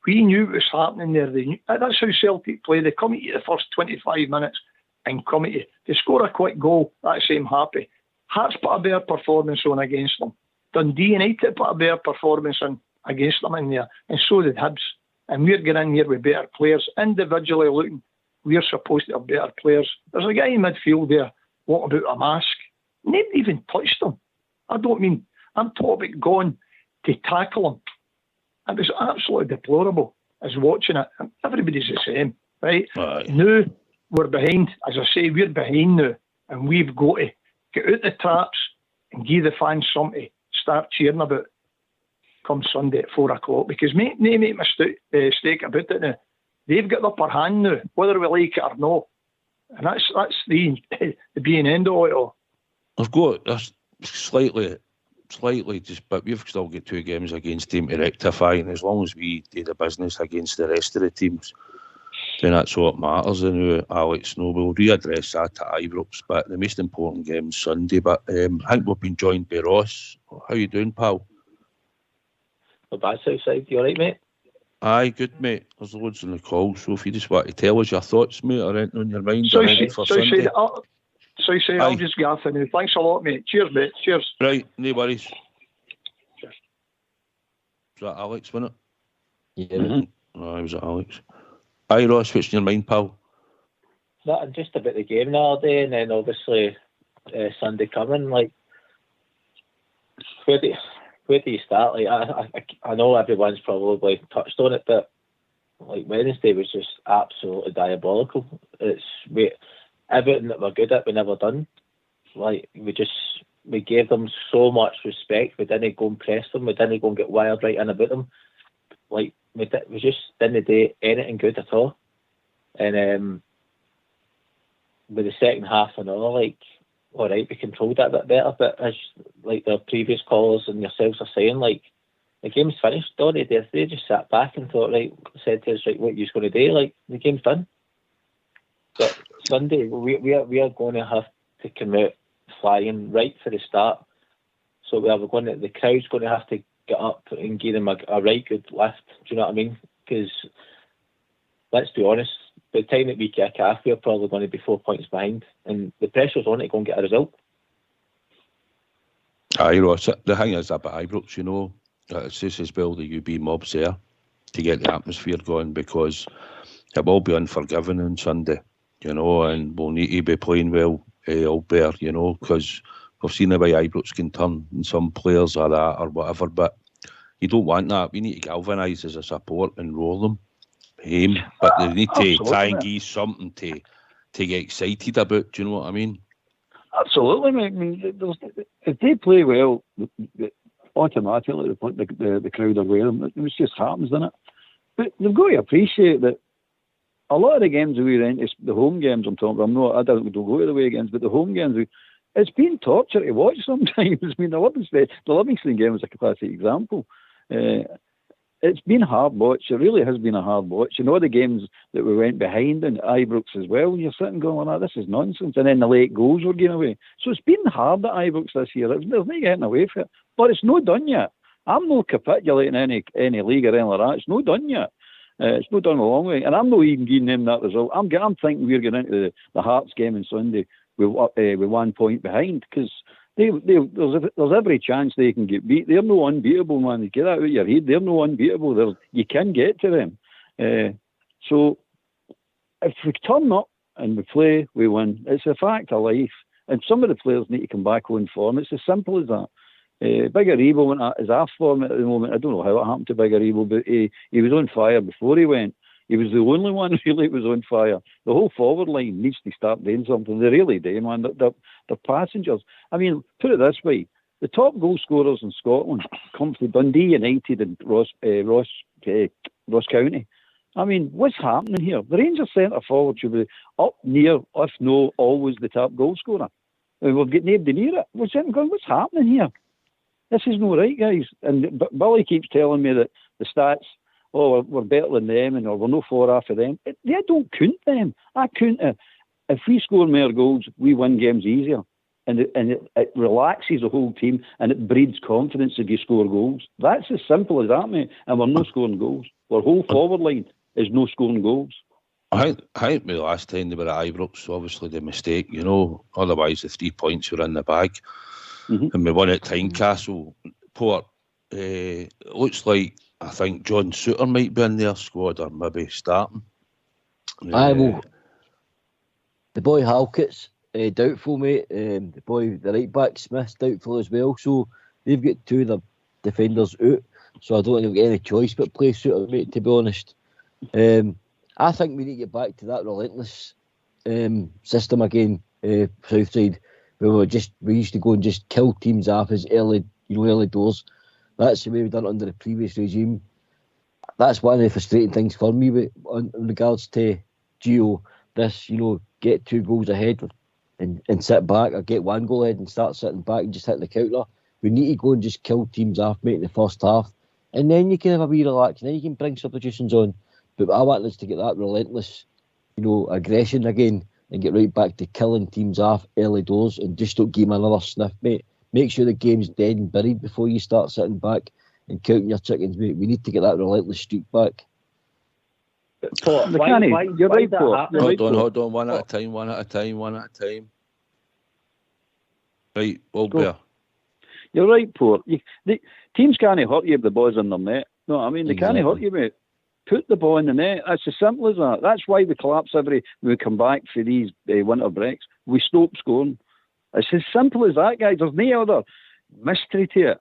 We knew what was happening there. That's how Celtic play. They come at you the first 25 minutes and come at you. They score a quick goal, that's him happy. Hearts put a better performance on against them. Dundee United put a better performance on against them in there, and so did Hibs. And we're getting in here with better players, individually looking. We're supposed to have better players. There's a guy in midfield there, what about a mask? Nobody even touched him. I'm talking about going to tackle him. It was absolutely deplorable as watching it. And everybody's the same, right? Now we're behind. As I say, we're behind now, and we've got to get out the traps and give the fans something to start cheering about come Sunday at 4 o'clock. Because make mistake about it now. They've got the upper hand now, whether we like it or not. And that's the being end of it all. I've got a slightly just, but we've still got 2 games against them to rectify, and as long as we do the business against the rest of the teams, then that's what matters. And Alex, no, we'll readdress that at Ibrox, but the most important game is Sunday. But I think we've been joined by Ross. How you doing, pal? Not bad, Southside. You alright, mate? Aye, good, mate. There's loads on the call, so if you just want to tell us your thoughts, mate, or anything on your mind or anything for Sunday. Southside, I'll just get off now. Thanks a lot, mate. Cheers, mate. Cheers. Right, no worries. Cheers. Was that Alex, wasn't it? Yeah. It was Alex. Aye, Ross, what's in your mind, pal? Not just about the game the other day, and then obviously Sunday coming. Like, where do you start? Like, I know everyone's probably touched on it, but like Wednesday was just absolutely diabolical. Everything that we're good at, we never done. Like, we gave them so much respect. We didn't go and press them. We didn't go and get wired right in about them. Like, we just didn't do anything good at all. And with the second half and all, like, all right, we controlled that a bit better. But as like the previous callers and yourselves are saying, like, the game's finished. They just sat back and thought, right, said to us, right, what are you going to do? Like, the game's done. But Sunday, we are going to have to come out flying right for the start. So the crowd's going to have to get up and give them a right good lift. Do you know what I mean? Because let's be honest, by the time that we kick off, we're probably going to be 4 points behind, and the pressure's on to go and get a result. Aye, Ross. The thing is about Ibrox, you know, it's just as well the UB mob's there to get the atmosphere going, because it will be unforgiving on Sunday, you know, and we'll need to be playing well all bear, you know, because we've seen the way Ibrox can turn and some players are that or whatever, but you don't want that. We need to galvanise as a support and roll them home, but they need to try and give something to get excited about. Do you know what I mean? Absolutely, mate. I mean, if they play well, automatically the crowd are with them. It just happens, doesn't it? But they've got to appreciate that a lot of the games we're in, the home games I'm talking about, I don't go to the away games, but the home games, it's been torture to watch sometimes. I mean, the Livingston game was a classic example. It's been hard watch. It really has been a hard watch. And all the games that we went behind in Ibrox as well, you're sitting going, this is nonsense. And then the late goals were getting away. So it's been hard at Ibrox this year. There's no getting away from it. But it's not done yet. I'm not capitulating any league or anything like that. It's not done yet. It's not done a long way. And I'm not even giving them that result. I'm thinking we're getting into the Hearts game on Sunday with 1 point behind, because there's every chance they can get beat. They're no unbeatable, man. Get that out of your head. They're no unbeatable. You can get to them. So if we turn up and we play, we win. It's a fact of life. And some of the players need to come back on form. It's as simple as that. Bigger Evil went at his half form at the moment. I don't know how it happened to Bigger Evil, but he was on fire before he went. He was the only one really was on fire. The whole forward line needs to start doing something. They really do, man. They're passengers. I mean, put it this way. The top goal scorers in Scotland come from Dundee United and Ross County. I mean, what's happening here? The Rangers centre forward should be up near, if no, always the top goal scorer. And we've got nobody near it. We're sitting going, what's happening here? This is no right, guys. And Billy keeps telling me that the stats, we're better than them, and we're no far off of them. They don't count them. I count it. If we score more goals, we win games easier. And it relaxes the whole team, and it breeds confidence if you score goals. That's as simple as that, mate. And we're not scoring goals. Our whole forward line is no scoring goals. I think the last time they were at Ibrox, obviously the mistake, you know, otherwise the 3 points were in the bag. Mm-hmm. And we won at Tynecastle. Port, looks like, I think John Souttar might be in their squad, or maybe starting. The boy Halkett's doubtful, mate. The right back Smith's doubtful as well. So they've got two of the defenders out. So I don't think they've got any choice but play Souttar, mate, to be honest. I think we need to get back to that relentless system again, Southside. we used to go and just kill teams off as early doors. That's the way we done it under the previous regime. That's one of the frustrating things for me in regards to Gio. This, get 2 goals ahead and sit back, or get 1 goal ahead and start sitting back and just hit the counter. We need to go and just kill teams off, mate, in the first half, and then you can have a wee relax, and then you can bring substitutions on. But I want us to get that relentless, aggression again, and get right back to killing teams off early doors, and just don't give them another sniff, mate. Make sure the game's dead and buried before you start sitting back and counting your chickens, mate. We need to get that relentless streak back. Paul, you're right, Paul. Hold on, one at a time. Right, Bear. You're right, Paul. Teams can't hurt you if the ball's in their net. No, I mean, they can't hurt you, mate. Put the ball in the net. It's as simple as that. That's why we collapse when we come back for these winter breaks. We stop scoring. It's as simple as that, guys. There's no other mystery to it.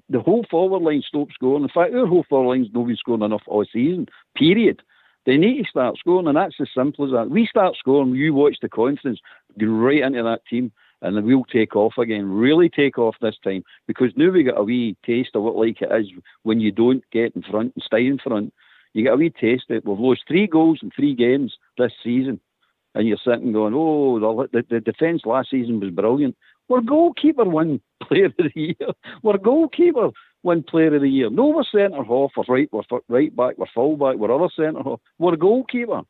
The whole forward line stops scoring. In fact, our whole forward line's not been scoring enough all season, period. They need to start scoring, and that's as simple as that. We start scoring, you watch the confidence go right into that team, and then we'll take off again, really take off this time, because now we got a wee taste of what like it is when you don't get in front and stay in front. You get a wee taste of it. We've lost 3 goals in 3 games this season, and you're sitting going, the defence last season was brilliant. Our goalkeeper won Player of the Year. Our goalkeeper won Player of the Year. No, we're centre half, we're right back, we're full back, we're other centre half. We're goalkeeper.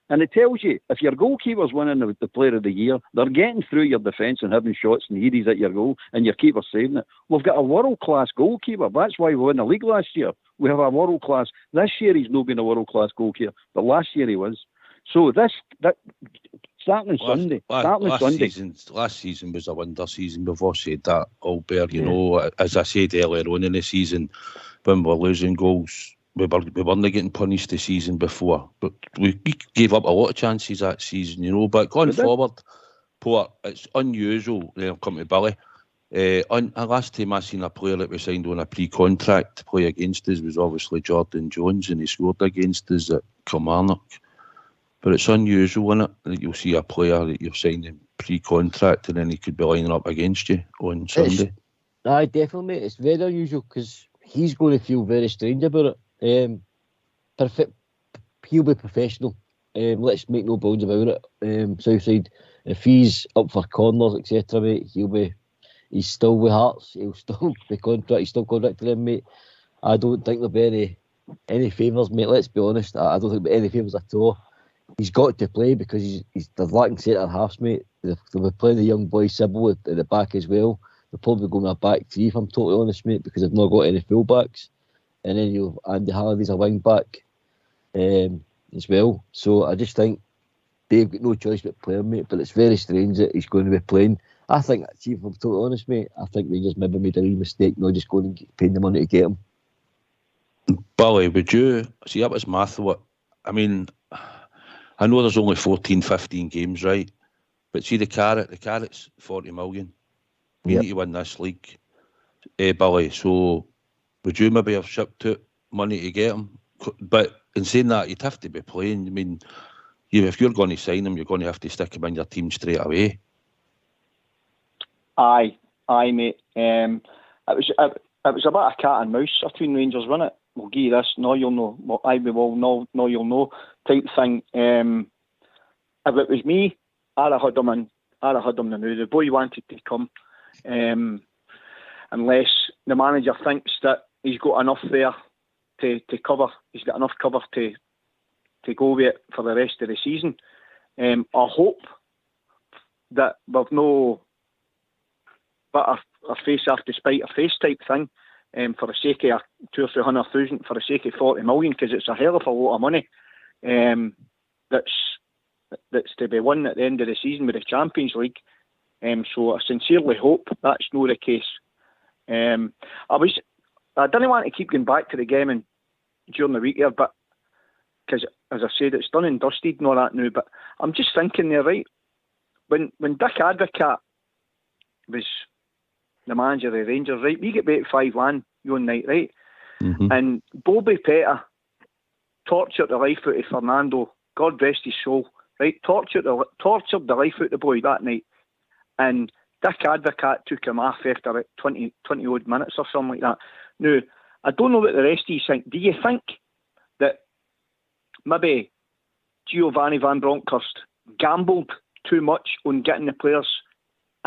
And it tells you, if your goalkeeper's winning the Player of the Year, they're getting through your defence and having shots and headies at your goal, and your keeper's saving it. We've got a world-class goalkeeper. That's why we won the league last year. We have a world-class. This year he's not been a world-class goalkeeper, but last year he was. So starting Sunday. Last season was a wonder season. We've all said that, Albert. As I said earlier on in the season, when we were losing goals, we weren't getting punished the season before. But we gave up a lot of chances that season, But going forward, Port, it's unusual. I'll come to Billy. Last time I seen a player that we signed on a pre-contract to play against us was obviously Jordan Jones, and he scored against us at Kilmarnock. But it's unusual, isn't it, that you'll see a player that you're signing pre-contract and then he could be lining up against you on Sunday. Aye, definitely, mate. It's very unusual because he's going to feel very strange about it. He'll be professional. Let's make no bones about it. Southside, if he's up for corners, etc., mate, he's still with Hearts. He's still contracted him, mate. I don't think there'll be any favours, mate. Let's be honest. I don't think there'll be any favours at all. He's got to play because they're lacking centre halves, mate. They'll be playing the young boy Sybil at the back as well. They're probably going to a back 3, if I'm totally honest, mate, because they've not got any full backs. And then you've Andy Halliday's a wing back as well. So I just think they've got no choice but playing, mate. But it's very strange that he's going to be playing. I think, if I'm totally honest, mate, I think they just maybe made a wee mistake, not just going and paying the money to get him. Billy, would you see that was my thought? I mean, I know there's only 14, 15 games, right? But see the carrot's 40 million. We need to win this league, Billy. So would you maybe have shipped out money to get him? But in saying that, you'd have to be playing. I mean, if you're going to sign him, you're going to have to stick him in your team straight away. Aye, mate. It was about a cat and mouse between Rangers, wasn't it? We'll give you this, no you'll know. Well, we will, no you'll know type thing. If it was me, I'd have had him in. I'd have had him now. The boy wanted to come. Unless the manager thinks that he's got enough there to cover. He's got enough cover to go with it for the rest of the season. I hope that we've no but a face after spite a face type thing. For the sake of 200,000 or 300,000, for the sake of 40 million, because it's a hell of a lot of money. That's to be won at the end of the season with the Champions League. So I sincerely hope that's not the case. I didn't want to keep going back to the game and during the week here, but because as I said, it's done and dusted and all that now. But I'm just thinking there, right? When Dick Advocaat was the manager of the Rangers, right? We get beat 5-1 one night, right? Mm-hmm. And Bobby Pettit tortured the life out of Fernando, God rest his soul, right? Tortured the life out of the boy that night. And Dick Advocaat took him off after about 20 odd minutes or something like that. Now, I don't know what the rest of you think. Do you think that maybe Giovanni Van Bronckhorst gambled too much on getting the players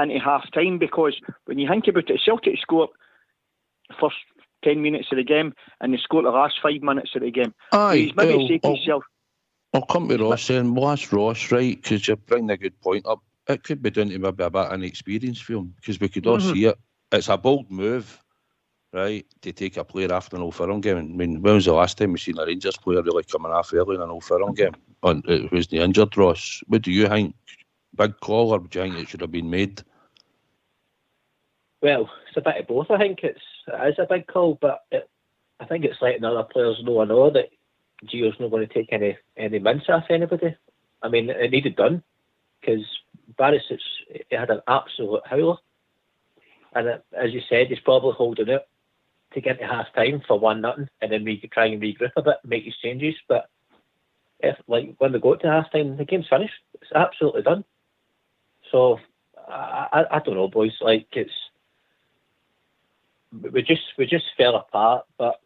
into half-time? Because when you think about it, Celtic scored the first 10 minutes of the game and they scored the last 5 minutes of the game. Aye, himself, I'll come to Ross then. We'll ask Ross, right, because you're bringing a good point up. It could be down to maybe a bit of inexperience for him, because we could all see it. It's a bold move, right, to take a player after an Old Firm game. I mean, when was the last time we seen a Rangers player really coming off early in an Old Firm game? And it was the injured, Ross. What do you think? Big call, or do you think it should have been made? Well, it's a bit of both. I think it is a big call, but I think it's letting other players know that Gio's not going to take any mints off anybody. I mean, it needed done, because Barisic, he had an absolute howler. And as you said, he's probably holding out to get to half-time for 1-0, and then we could try and regroup a bit, make his changes. But when they go to half-time, the game's finished. It's absolutely done. So, I don't know, boys. We just fell apart, but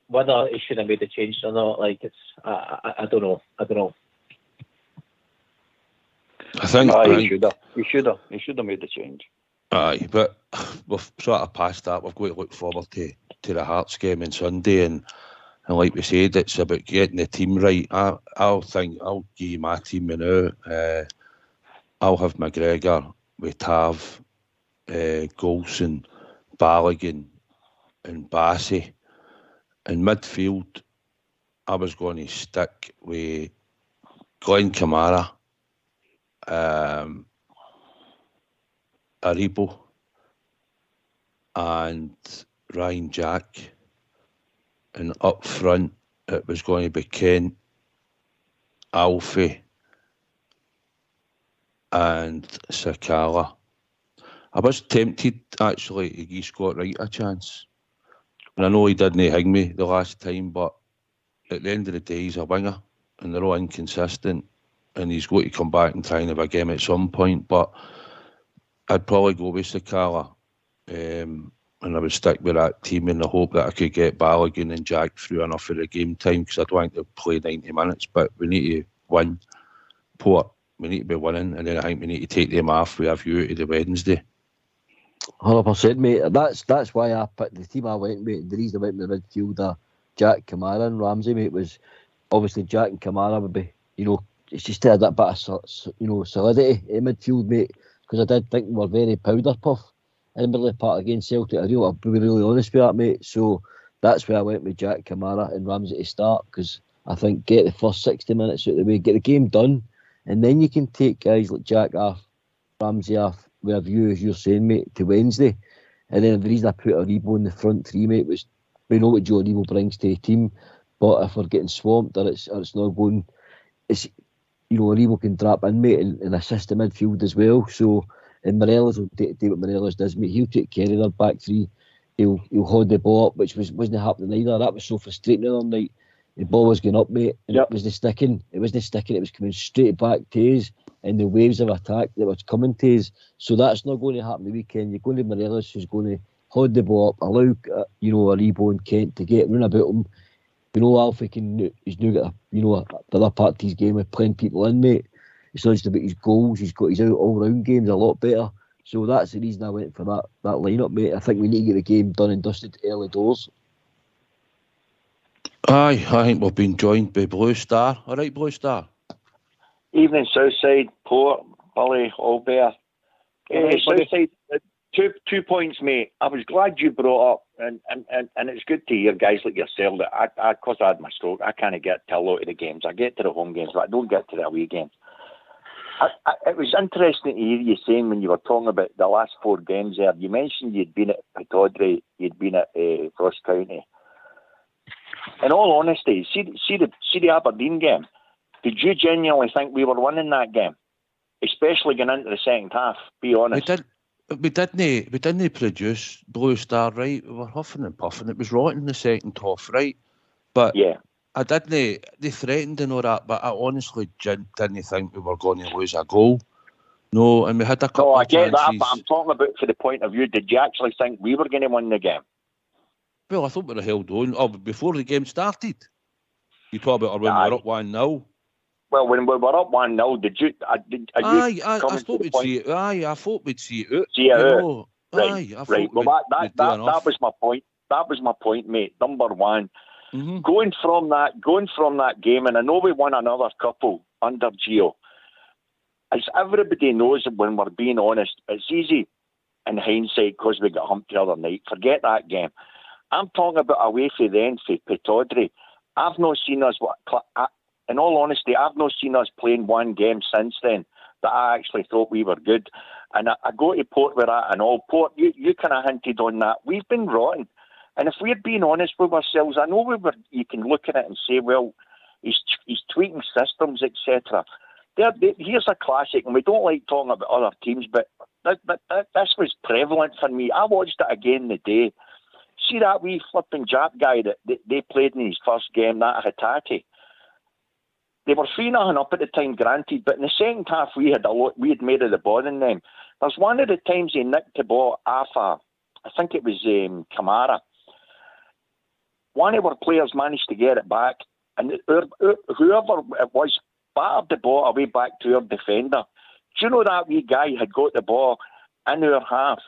whether he should have made the change or not, I don't know. I think he should have made the change. Aye, but we've sort of passed that. We've got to look forward to the Hearts game on Sunday, and like we said, it's about getting the team right. I'll give you my team now. I'll have McGregor with Tav, Golson, Balogun and Bassey. In midfield, I was going to stick with Glenn Kamara, Aribo and Ryan Jack, and up front it was going to be Kent, Alfie and Sakala. I was tempted actually to give Scott Wright a chance, and I know he didn't hang me the last time, but at the end of the day he's a winger and they're all inconsistent, and he's got to come back and try and have a game at some point. But I'd probably go with Sakala, and I would stick with that team in the hope that I could get Balogun and Jack through enough of the game time, because I don't think they'll play 90 minutes, but we need to win. Port, we need to be winning, and then I think we need to take them off with a view to the Wednesday. 100%, mate. That's why I picked the team I went with. The reason I went with the midfielder, Jack, Kamara and Ramsey, mate, was obviously Jack and Kamara would be, it's just to add that bit of, solidity in midfield, mate, because I did think we were very powder puff in the early part against Celtic. I'll be really honest with that, mate. So that's where I went with Jack, Kamara and Ramsey to start, because I think get the first 60 minutes out of the way, get the game done, and then you can take guys like Jack off, Ramsey off, with a view, as you're saying, mate, to Wednesday. And then the reason I put Aribo in the front three, mate, was we know what Joe Aribo brings to the team, but if we're getting swamped or it's not going, it's, Aribo can drop in, mate, and assist the midfield as well. So, and Morelos will do what Morelos does, mate. He'll take care of their back three. He'll hold the ball up, which wasn't happening either. That was so frustrating the other night. The ball was going up, mate, and it wasn't sticking. It was coming straight back to us, and the waves of attack that was coming to us. So that's not going to happen the weekend. You're going to Morelos, who's going to hold the ball up, allow Aribo and Kent to get run about him. Alfie he's now got the other part of his game with playing people in, mate. It's not just about his goals. He's got his all-round games a lot better. So that's the reason I went for that lineup, mate. I think we need to get the game done and dusted early doors. Aye, I think we've been joined by Blue Star. All right, Blue Star. Evening, Southside, Port, Billy, Albert. Southside, 2 points, mate. I was glad you brought up, and it's good to hear guys like yourself that because I had my stroke, I can't get to a lot of the games. I get to the home games, but I don't get to the away games. It was interesting to hear you saying when you were talking about the last 4 games there, you mentioned you'd been at Pittodrie, you'd been at Ross County. In all honesty, see the Aberdeen game. Did you genuinely think we were winning that game? Especially going into the second half, be honest. We didn't produce Blue Star, right? We were huffing and puffing. It was rotten in the second half, right? But yeah, they threatened and all that, but I honestly didn't think we were going to lose a goal. No, and we had a couple No, I of get chances. that, but I'm talking about for the point of view, did you actually think we were going to win the game? Well, I thought we were held on. Oh, before the game started. You talk about when we were up 1-0. Well, when we were up 1-0, did you? I thought we'd see it. I thought we'd see it out. See it out. Know. Right, I right. Well, that was my point. That was my point, mate. Number one, going from that game, and I know we won another couple under Gio. As everybody knows, when we're being honest, it's easy in hindsight because we got humped the other night. Forget that game. I'm talking about away for then for Pittodrie. I've not seen us. In all honesty, I've not seen us playing one game since then that I actually thought we were good. And I go to Port with that and all. Port, you kind of hinted on that. We've been rotten. And if we're being honest with ourselves, I know you can look at it and say, well, he's tweaking systems, etc. Here's a classic, and we don't like talking about other teams, but this was prevalent for me. I watched it again the day. See that wee flipping Jap guy that they played in his first game, that Hatate? They were 3-0 up at the time, granted, but in the second half we had made of the ball in them. There's one of the times he nicked the ball off I think it was Kamara. One of our players managed to get it back, and whoever it was battered the ball away back to our defender. Do you know that wee guy had got the ball in our half,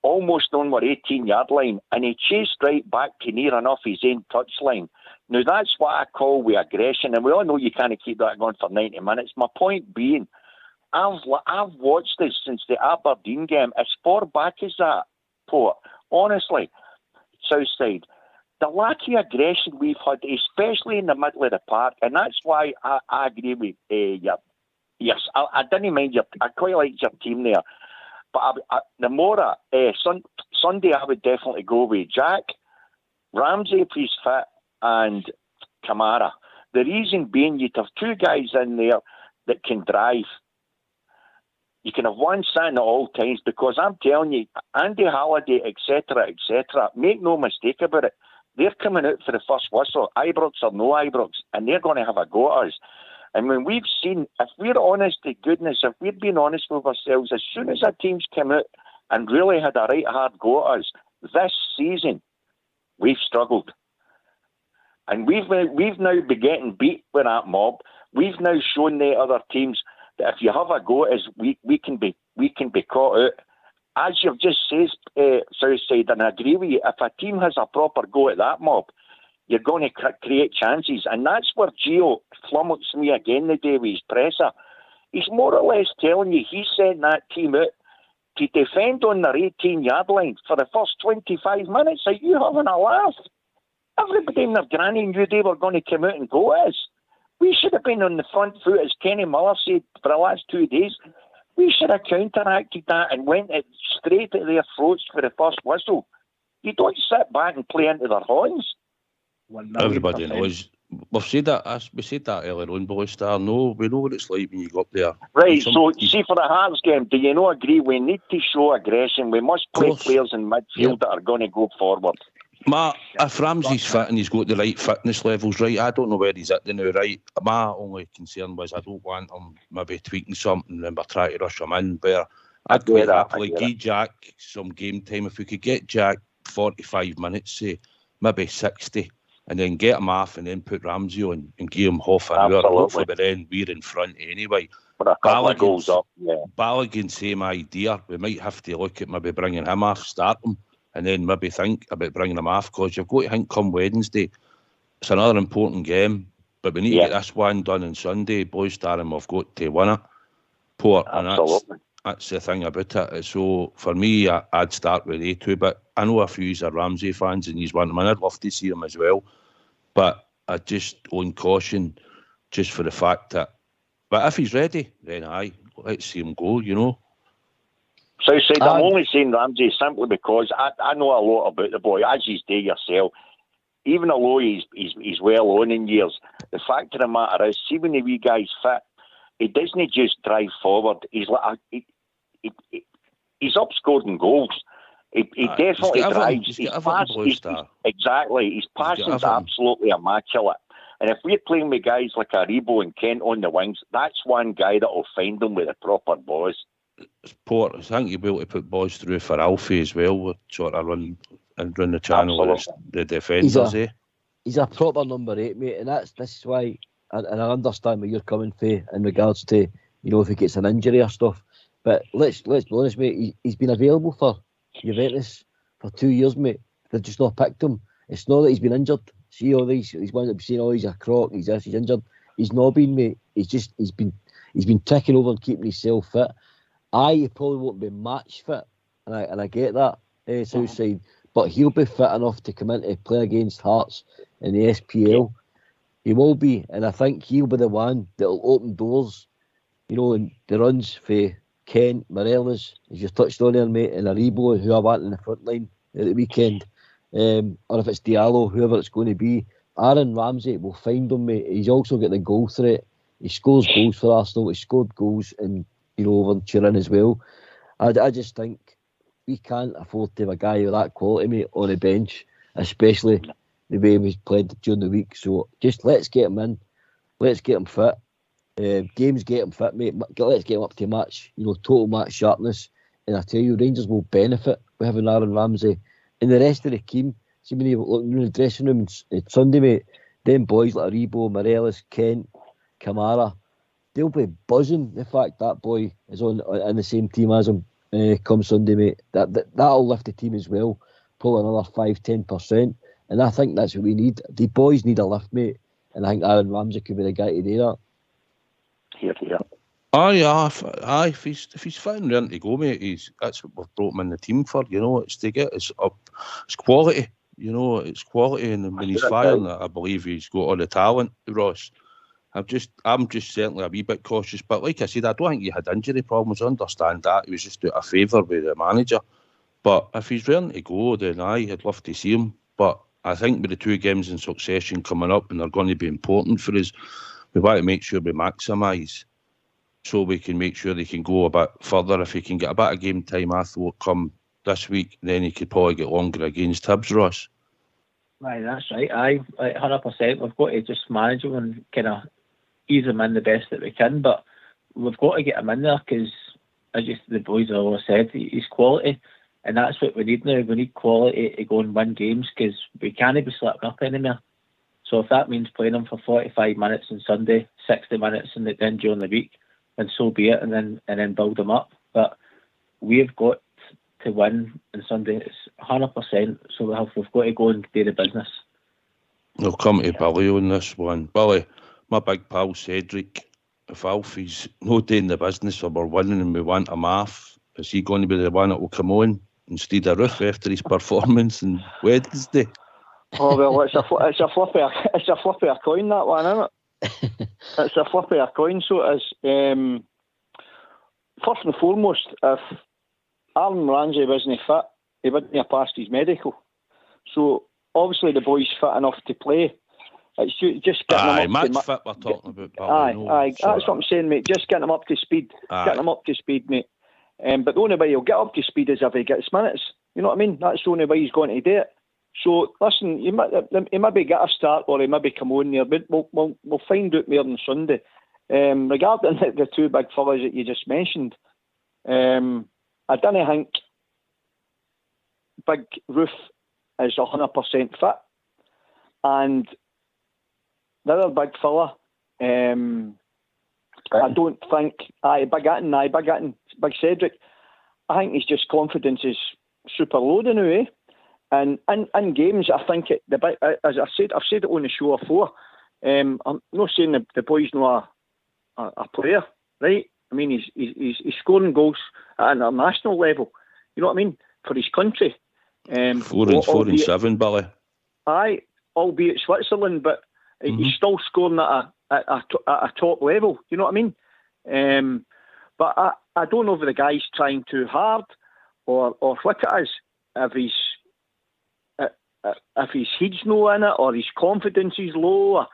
almost on our 18-yard line, and he chased right back to near enough his own touchline. Now, that's what I call with aggression, and we all know you can't keep that going for 90 minutes. My point being, I've watched this since the Aberdeen game. As far back as that, Port, honestly, Southside, the lack of aggression we've had, especially in the middle of the park, and that's why I agree with you. Yes, I didn't mind I quite liked your team there. But Sunday I would definitely go with Jack, Ramsey if he's fit, and Kamara. The reason being, you'd have two guys in there that can drive. You can have one sitting at all times, because I'm telling you, Andy Halliday, etc., make no mistake about it, they're coming out for the first whistle, Ibrox or no Ibrox, and they're going to have a go at us. And when we've seen, if we're honest to goodness, if we're being honest with ourselves, as soon as our teams came out and really had a right hard go at us, this season, we've struggled. And we've now been getting beat with that mob. We've now shown the other teams that if you have a go at us, we can be caught out. As you've just said, Southside, and I agree with you, if a team has a proper go at that mob, you're going to create chances. And that's where Gio flummoxed me again the day with his presser. He's more or less telling you he sent that team out to defend on their 18-yard line for the first 25 minutes. Are you having a laugh? Everybody in their granny knew they were going to come out and go at us. We should have been on the front foot, as Kenny Miller said, for the last 2 days. We should have counteracted that and went straight at their throats for the first whistle. You don't sit back and play into their horns. Everybody knows. We said that earlier on, boys. No, we know what it's like when you go up there. Right, so see, for the Hearts game, do you not agree? We need to show aggression. We must play players in midfield that are going to go forward. If Ramsey's fit and he's got the right fitness levels, right, I don't know where he's at now, right? My only concern was I don't want him maybe tweaking something and we're trying to rush him in. But I'd quite happily give Jack some game time. If we could get Jack 45 minutes, say, maybe 60, and then get him off and then put Ramsey on and give him half an hour. Hopefully, but then we're in front anyway. But a couple of goals up, yeah. Balogun, same idea. We might have to look at maybe bringing him off, start him, and then maybe think about bringing him off, because you've got to think come Wednesday, it's another important game, but we need to get this one done on Sunday. Boys, Darren, we've got to win it. Port, and that's the thing about it. So for me, I'd start with A2, but I know a few are Ramsey fans and he's one of them, and I'd love to see him as well. But I just own caution just for the fact that, but if he's ready, then let's see him go, you know. So I'm only saying Ramsey simply because I know a lot about the boy, as you do yourself. Even though he's well on in years, the fact of the matter is, see when the wee guy's fit, he doesn't just drive forward. He's like he's up scoring goals. He definitely drives. His pass, exactly. His passing's absolutely immaculate. And if we're playing with guys like Aribo and Kent on the wings, that's one guy that will find them with the proper balls. Port, I think you'll be able to put balls through for Alfie as well, with sort of run the channel with the defenders. He's a proper number 8, mate, and this is why, and I understand where you're coming from in regards to, if he gets an injury or stuff. But let's be honest, mate. He's been available for Juventus for 2 years, mate. They've just not picked him. It's not that he's been injured. See all these ones that be saying, he's a crock, he's injured. He's not been, mate. He's been ticking over and keeping himself fit. He probably won't be match fit, and I get that, Southside. But he'll be fit enough to come in to play against Hearts in the SPL. He will be, and I think he'll be the one that'll open doors, and the runs for Kent, Morelos, as you touched on there, mate, and Aribo, who I want in the front line at the weekend, or if it's Diallo, whoever it's going to be. Aaron Ramsey will find him, mate. He's also got the goal threat. He scores goals for Arsenal. He scored goals in, over Turin as well. I just think we can't afford to have a guy with that quality, mate, on the bench, especially the way he's played during the week. So just let's get him in. Let's get him fit. Games get him fit, mate. Let's get him up to match, total match sharpness. And I tell you, Rangers will benefit with having Aaron Ramsey. And the rest of the team, see when you look in the dressing room on Sunday, mate, them boys like Aribo, Morelos, Kent, Kamara, they'll be buzzing the fact that boy is on in the same team as him come Sunday, mate. That'll lift the team as well, pull another 5-10%. And I think that's what we need. The boys need a lift, mate. And I think Aaron Ramsey could be the guy to do that. Here. Aye. If he's fine, ready to go, mate. That's what we've brought him in the team for. It's to get it's quality. It's quality, and when he's firing, I believe he's got all the talent, Ross. I'm just certainly a wee bit cautious. But like I said, I don't think he had injury problems. I understand that. He was just doing a favour with the manager. But if he's ready to go, then I'd love to see him. But I think with the 2 games in succession coming up, and they're going to be important for us, we want to make sure we maximise so we can make sure they can go a bit further. If he can get a bit of game time, I thought, come this week, then he could probably get longer against Hibs, Ross. Right, that's right. 100%. We've got to just manage him and kind of ease him in the best that we can, but we've got to get him in there because, as the boys have always said, he's quality, and that's what we need now. We need quality to go and win games because we can't be slipping up anymore. So if that means playing him for 45 minutes on Sunday, 60 minutes and then during the week, then so be it, and then build him up. But we've got to win on Sunday. It's 100%. So we've got to go and do the business. I'll come to Billy on this one. Billy, my big pal Cedric, if Alfie's not doing the business or we're winning and we want him off, is he going to be the one that will come on instead of Ruth after his performance on Wednesday? Oh well, it's a flip of a coin, that one, isn't it? It's a flip of a coin. So it is. First and foremost, if Aaron Ramsey wasn't fit, he wouldn't have passed his medical. So obviously the boy's fit enough to play. It's just getting him up match fit we're talking about. Aye, that's what I'm saying, mate. Just getting him up to speed. Getting him up to speed, mate. But the only way he'll get up to speed is if he gets minutes. You know what I mean? That's the only way he's going to do it. So listen, he maybe get a start or he maybe come on there. But we'll find out more on Sunday. Regarding the 2 big fellas that you just mentioned, I don't think Big Roof is 100% fit, and the other big fella, I don't think. Big Cedric. I think his just confidence is super low now, eh? And in games, I think as I've said it on the show before. I'm not saying the boy's not a player, right? I mean, he's scoring goals at an international level. You know what I mean? For his country. 4 and 7, Billy. Aye, albeit Switzerland, but he's still scoring at a top level. You know what I mean? But I don't know if the guy's trying too hard or what it is. If his head's no in it or his confidence is low.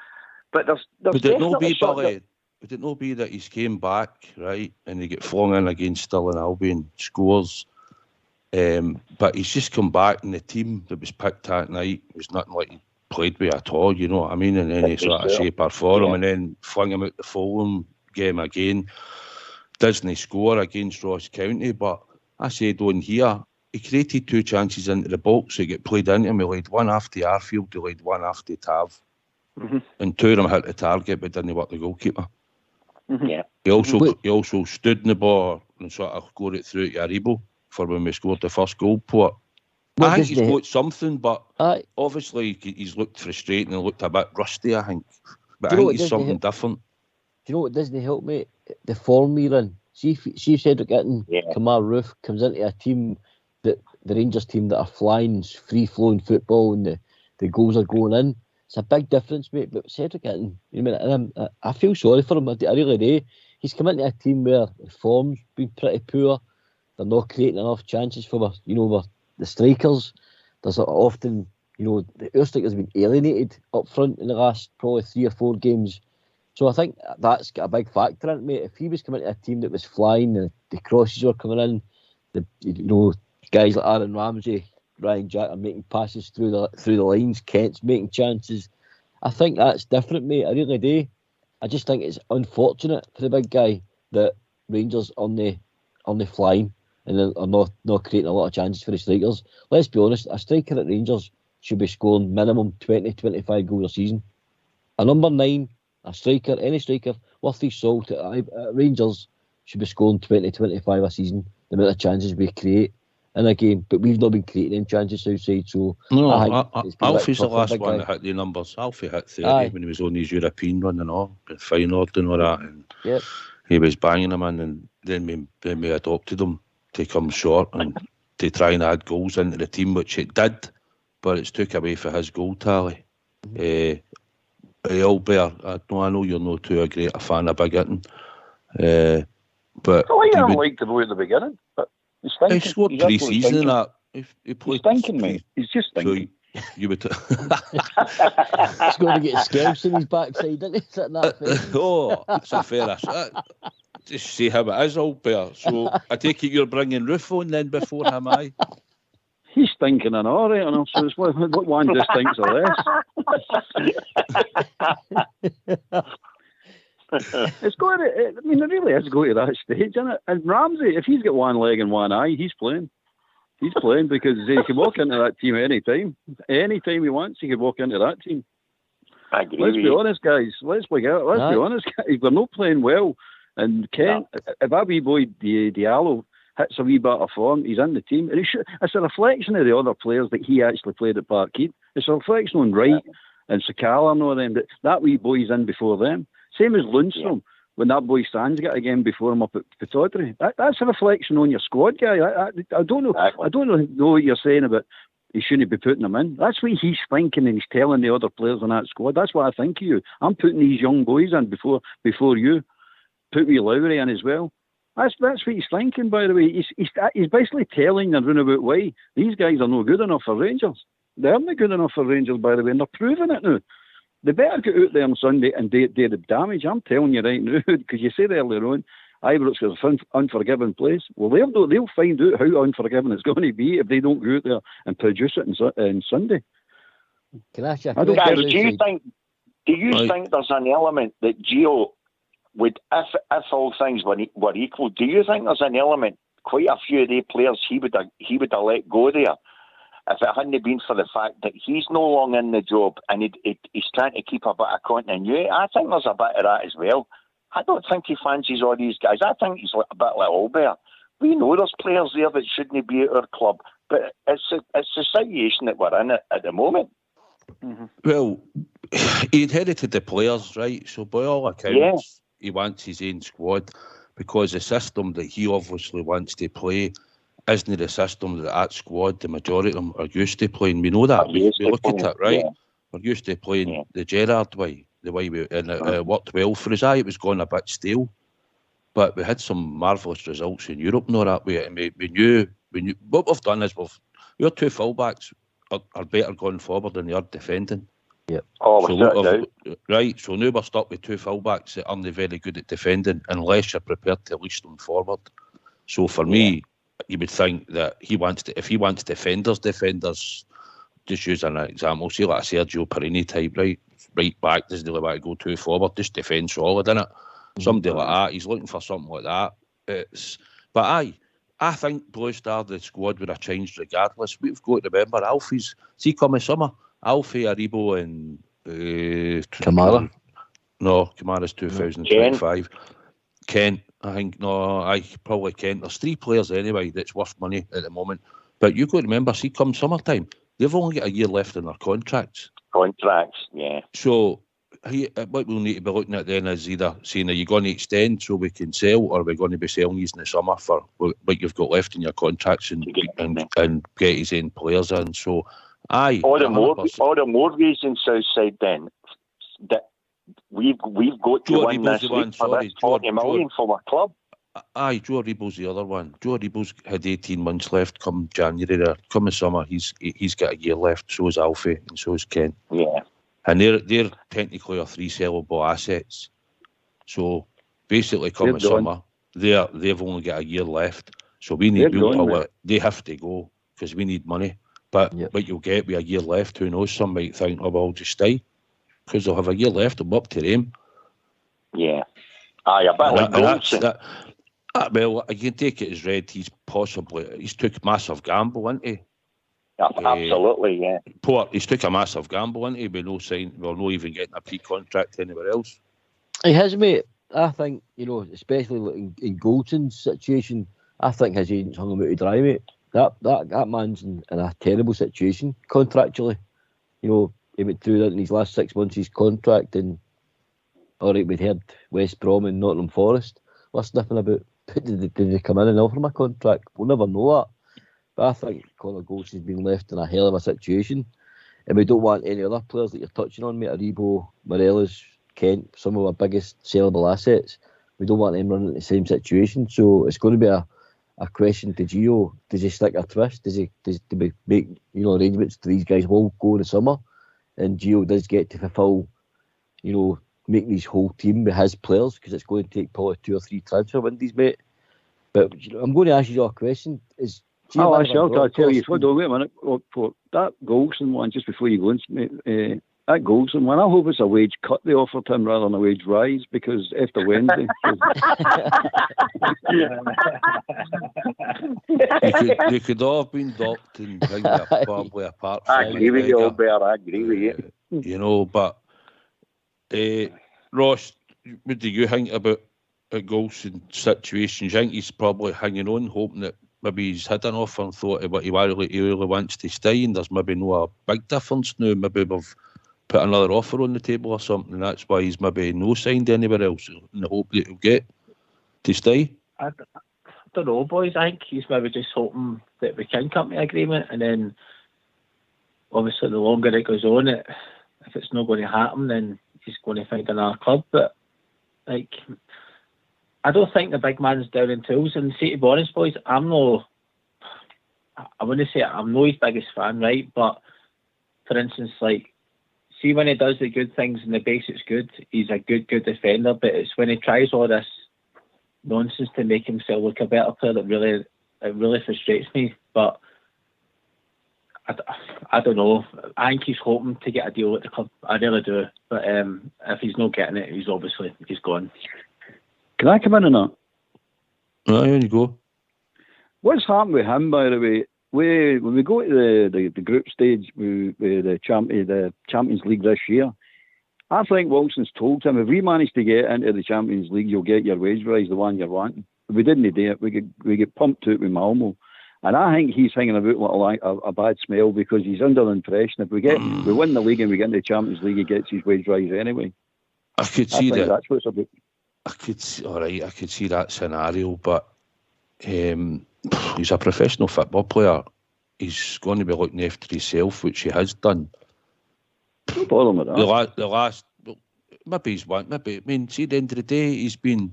But there's would it not be, Billy? Would it not be that he's came back, right, and he get flung in against Stirling Albion, scores, but he's just come back and the team that was picked that night was nothing like he played with at all, you know what I mean, in any sort of shape or form, and then flung him out the Fulham game again. Doesn't score against Ross County, but I said on here, he created 2 chances into the box that get played into him. He laid one after Arfield, he laid one after Tav. And 2 of them hit the target but didn't work the goalkeeper. He also stood in the ball and sort of got it through to Aribo for when we scored the first goal. I think he's got something, but obviously he's looked frustrated and looked a bit rusty, I think. But I think he's something different. Do you know what doesn't help me? The form we're in. See Cedric Itten, Kamar Roof comes into a team, that the Rangers team that are flying, free-flowing football, and the goals are going in. It's a big difference, mate. But Cedric Itten, I feel sorry for him. I really do. He's come into a team where the form's been pretty poor. They're not creating enough chances for the strikers. There's often, our strikers have been alienated up front in the last probably 3 or 4 games. So I think that's got a big factor in it, mate. If he was coming to a team that was flying, and the crosses were coming in, guys like Aaron Ramsey, Ryan Jack are making passes through the lines, Kent's making chances. I think that's different, mate. I really do. I just think it's unfortunate for the big guy that Rangers on the flying and are not creating a lot of chances for the strikers. Let's be honest, a striker at Rangers should be scoring minimum 20-25 goals a season. A number 9, a striker, any striker worth his salt at Rangers should be scoring 20-25 a season, the amount of chances we create in a game. But we've not been creating any chances outside, so... No, Alfie's the last one that hit the numbers. Alfie hit 30 when he was on his European run and all, Feyenoord and all that, and he was banging them in, and then we adopted him to come short and to try and add goals into the team, which it did, but it's took away for his goal tally. Albert, I know you're not too great a fan of Big Itten, but I didn't like the boy at the beginning, but he's thinking. He scored pre-season and that. He played. He's thinking, mate. He's just thinking. So you would. He's going to get scalps in his backside, isn't he? Sitting that thing. Oh, that's a fair just see how it is, Albert. So I take it you're bringing Roof on then before him, aye? He's thinking an all right, and so it's what one just thinks of less. It's going to, I mean, it really is going to that stage, isn't it? And Ramsey, if he's got one leg and one eye, he's playing. He's playing because he can walk into that team anytime. Anytime he wants, he can walk into that team. I agree. Let's be honest, guys. Let's be honest, guys. We're not playing well. And Kent, if our wee boy Diallo hits a wee bit of form, he's in the team. And it's a reflection of the other players that he actually played at Parkhead. It's a reflection on Wright and Sakala and all them. That wee boy's in before them. Same as Lundstrom, when that boy Sands got a game before him up at Pataudry. That's a reflection on your squad, guy. I don't know. I don't know what you're saying about he shouldn't be putting them in. That's what he's thinking, and he's telling the other players in that squad. That's what I think of you. I'm putting these young boys in before you. Put wee Lowry in as well. That's what he's thinking, by the way. He's basically telling the runabout way these guys are no good enough for Rangers. They're not good enough for Rangers, by the way, and they're proving it now. They better get out there on Sunday and do the damage. I'm telling you right now, because you said earlier on, Ibrox is an unforgiving place. Well, they'll find out how unforgiving it's going to be if they don't go out there and produce it on Sunday. Can I ask you a question? Guys, do you think there's an element that Gio would, if all things were equal, do you think there's an element, quite a few of the players he would have let go there if it hadn't been for the fact that he's no longer in the job and he's trying to keep a bit of continuity? I think there's a bit of that as well. I don't think he fancies all these guys. I think he's a bit like Albert. We know there's players there that shouldn't be at our club, but it's the situation that we're in at the moment. Mm-hmm. Well, he inherited the players, right? So by all accounts, he wants his own squad because the system that he obviously wants to play isn't the system that squad, the majority of them, are used to playing. We know that. We look at it, right? Yeah. We're used to playing the Gerrard way, the way it worked well for us. It was going a bit stale, but we had some marvellous results in Europe and all that way. And we knew what we've done is your two fullbacks are better going forward than they are defending. Yeah. Right, so now we're stuck with two fullbacks that aren't very good at defending unless you're prepared to leash them forward. So for me, you would think that if he wants defenders, just use an example. See, like a Sergio Perini type, right back doesn't really want to go too forward, just defend solid, innit? Somebody like that, he's looking for something like that. But I think Blue Star, the squad would have changed regardless. We've got to remember Alfie's. See, coming summer, Alfie, Aribo, and Kamara. No, Kamara's 2025. Kent, I think. No, probably Kent. There's 3 players anyway that's worth money at the moment. But you've got to remember, see, come summertime, they've only got a year left in their contracts. Yeah. So what we'll need to be looking at then is either saying, are you going to extend so we can sell, or are we going to be selling these in the summer for what you've got left in your contracts and get his own players in? So, all the more reason, Southside, then that we've got to win this league for this 40 million for our club. Joe Aribo's the other one. Joe Aribo's had 18 months left come January there. Come the summer, he's got a year left. So is Alfie and so is Ken. Yeah. And they're technically are 3 sellable assets. So basically, come the summer, they've only got a year left. So we need willpower. They have to go because we need money. But what you'll get with a year left, who knows? Some might think, oh, well, I'll just stay because they'll have a year left. It'll be up to them. Yeah. A bit like Goldson. Well, I can take it as read. He's took a massive gamble, hasn't he? Absolutely, yeah. He's took a massive gamble, hasn't he? With no sign, not even getting a pre-contract anywhere else. He has, mate. I think, especially in Goldson's situation, I think his agent's hung him out to dry, mate. That man's in a terrible situation contractually. He went through that in his last 6 months, his contract, and all right, we'd heard West Brom and Nottingham Forest were sniffing about, did they come in and offer him a contract? We'll never know that. But I think Conor Goldson's been left in a hell of a situation, and we don't want any other players that you're touching on, mate. Aribo, Morelos, Kent, some of our biggest sellable assets. We don't want them running in the same situation. So it's going to be a question to Gio. Does he stick a twist? Does he make arrangements to these guys will go in the summer, and Gio does get to fulfil, make his whole team with his players, because it's going to take probably 2 or 3 transfer windows, mate. But I'm going to ask you a question. I'll tell you, wait a minute. For that Goldson one, just before you go in, that Goldson one, I hope it's a wage cut they offered him rather than a wage rise, because after Wednesday... they could all have been docked and probably apart from... I agree with you, Albert, I agree with you. But Ross, what do you think about Goldson's situation? Do you think he's probably hanging on, hoping that maybe he's had an offer and thought he really wants to stay, and there's maybe no a big difference now? Maybe we've put another offer on the table or something, and that's why he's maybe no signed anywhere else in the hope that he'll get to stay? I don't know, boys. I think he's maybe just hoping that we can come to an agreement, and then obviously the longer it goes on, if it's not going to happen, then he's going to find another club. But I don't think the big man's down in tools. And see, to be honest, boys, I wouldn't say I'm not his biggest fan, right? But for instance, see when he does the good things and the basic's good, he's a good defender. But it's when he tries all this nonsense to make himself look a better player that really frustrates me. But I don't know. I think he's hoping to get a deal at the club. I really do. But if he's not getting it, he's gone. Can I come in on that? There you go. What's happened with him, by the way? When we go to the group stage with the Champions League this year, I think Wilson's told him, if we manage to get into the Champions League, you'll get your wage rise, the one you're wanting. If we didn't do it, we get pumped out with Malmo. And I think he's hanging about like a bad smell, because he's under the impression if we win the league and we get into the Champions League, he gets his wage rise anyway. I could see that. That's what it's about. I could see that scenario, but he's a professional football player. He's going to be looking after himself, which he has done. No problem with that. The last, maybe he's one. Maybe, I mean, see, at the end of the day, he's been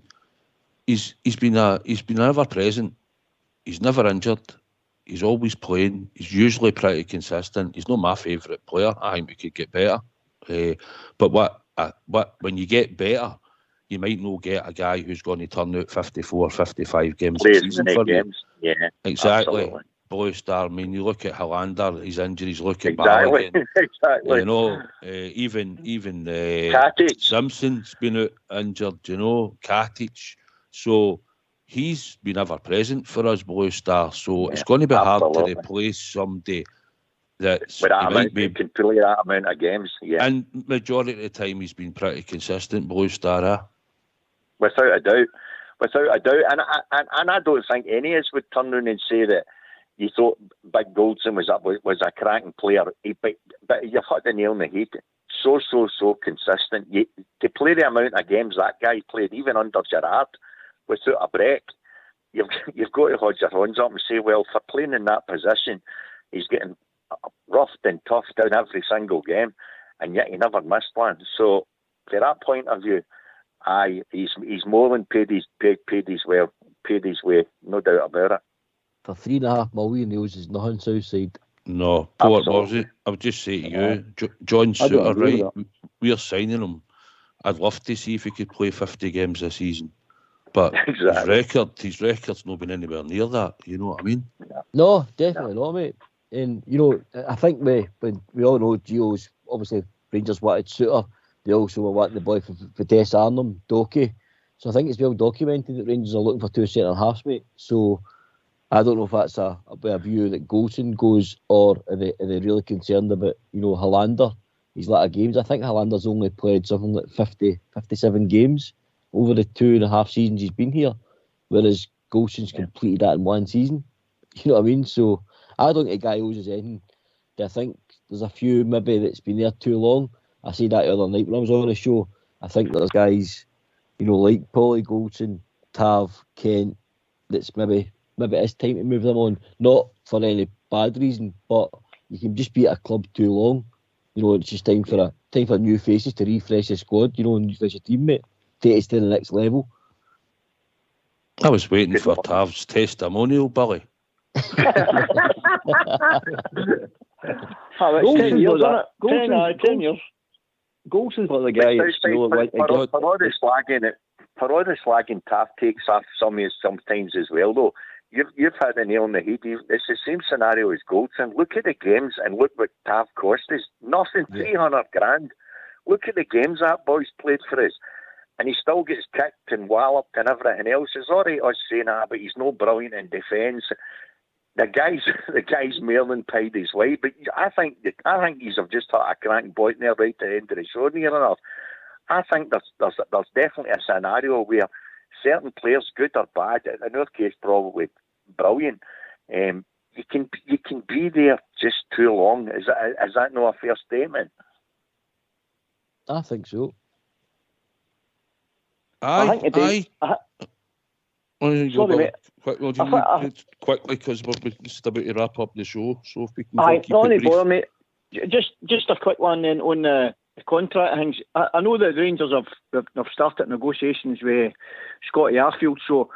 ever present. He's never injured. He's always playing. He's usually pretty consistent. He's not my favourite player. I think we could get better. But when you get better, you might not get a guy who's going to turn out 54, 55 games a season for you. Yeah, exactly. Absolutely. Blue Star. I mean, you look at Hollander, his injuries. Look at Exactly. Balogun. Exactly. You know, even Katic. Simpson's been out injured. You know, Katic. So he's been ever present for us, Blue Star. So it's going to be hard to replace somebody that's can play that amount of games. Yeah. And majority of the time he's been pretty consistent, Blue Star. Without a doubt. And I don't think any of us would turn around and say that you thought Big Goldson was a cracking player. But you've hit the nail on the head. So consistent. To play the amount of games that guy played, even under Gerrard, without a break, you've got to hold your hands up and say, well, for playing in that position, he's getting roughed and toughed down every single game, and yet he never missed one. So, to that point of view, he's more than paid his way, no doubt about it. For $3.5 million, Niels is nothing Southside. No, Port was it? I would just say to you, John Suter, right? We're signing him. I'd love to see if he could play 50 games this season, but his record's not been anywhere near that. You know what I mean? No, definitely not, mate. And you know, I think we all know Gio's obviously Rangers wanted Suter. They also were wanting the boy for Vitesse Arnhem, Doki. So I think it's well documented that Rangers are looking for two centre halves, mate. So I don't know if that's a view that Goldson goes, or are they really concerned about, you know, Hollander, his lot of games. I think Hollander's only played something like 57 games over the 2.5 seasons he's been here, whereas Goldson's completed that in one season. You know what I mean? So I don't think a guy owes us anything. I think there's a few maybe that's been there too long. I said that the other night when I was on the show. I think there's guys, you know, like Polly, Goldson, Tav, Kent, that's maybe it's time to move them on. Not for any bad reason, but you can just be at a club too long. You know, it's just time for new faces to refresh the squad, you know, and refresh your teammate. Take us to the next level. I was waiting for Tav's testimonial, Billy. 10 years, isn't it? 10 years. Goldson's like the guy for all the slagging Taft takes off sometimes as well, though. You've had a nail on the head. It's the same scenario as Goldson. Look at the games and look what Taft cost us. Nothing, 300 grand. Look at the games that boy's played for us. And he still gets kicked and walloped and everything else. It's all right us saying that, but he's no brilliant in defence. The guy's more than paid his way, but I think he's just had a cracking point there right at the end of the show near enough. I think there's definitely a scenario where certain players, good or bad, in our case probably brilliant, you can be there just too long. Is that not a fair statement? I think so. Sorry, mate. Quickly, because we're just about to wrap up the show. So if we can keep it brief. Bother, mate. Just a quick one then on the contract things. I know that the Rangers have started negotiations with Scotty Arfield, so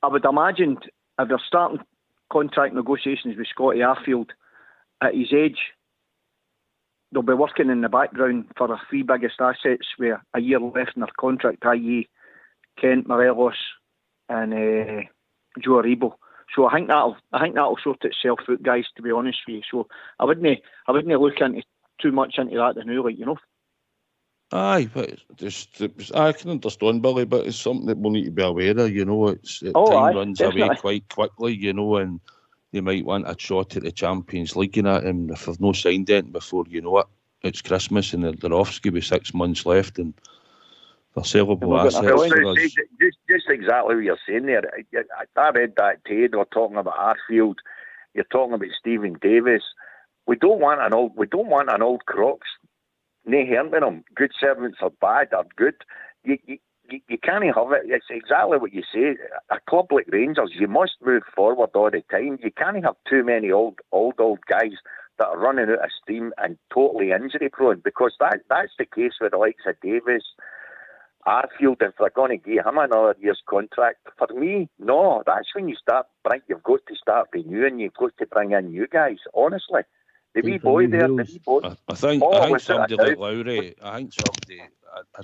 I would imagine if they're starting contract negotiations with Scotty Arfield at his age, they'll be working in the background for the three biggest assets with a year left in their contract, i.e. Kent, Morelos and Joe Aribo. So I think that'll sort itself out, guys, to be honest with you. So I wouldn't look into too much into that now, like, you know. Aye, but I can understand, Billy, but it's something that we'll need to be aware of, you know. Time runs away quite quickly, you know, and they might want a shot at the Champions League and that, and if they've no signed it before you know it, it's Christmas and they're off with 6 months left and they're sellable assets. Just exactly what you're saying there. I read that today. They were talking about Arfield. You're talking about Stephen Davis. We don't want an old Crocs. No harm in them. Good servants are bad or good. You can't have it. It's exactly what you say. A club like Rangers, you must move forward all the time. You can't have too many old guys that are running out of steam and totally injury prone, because that's the case with the likes of Davis, Arfield. If they're going to give him another year's contract, for me, no. That's when you've got to start renewing. You've got to bring in new guys. Honestly. The wee boy there, the wee boy. I think somebody like Lowry, I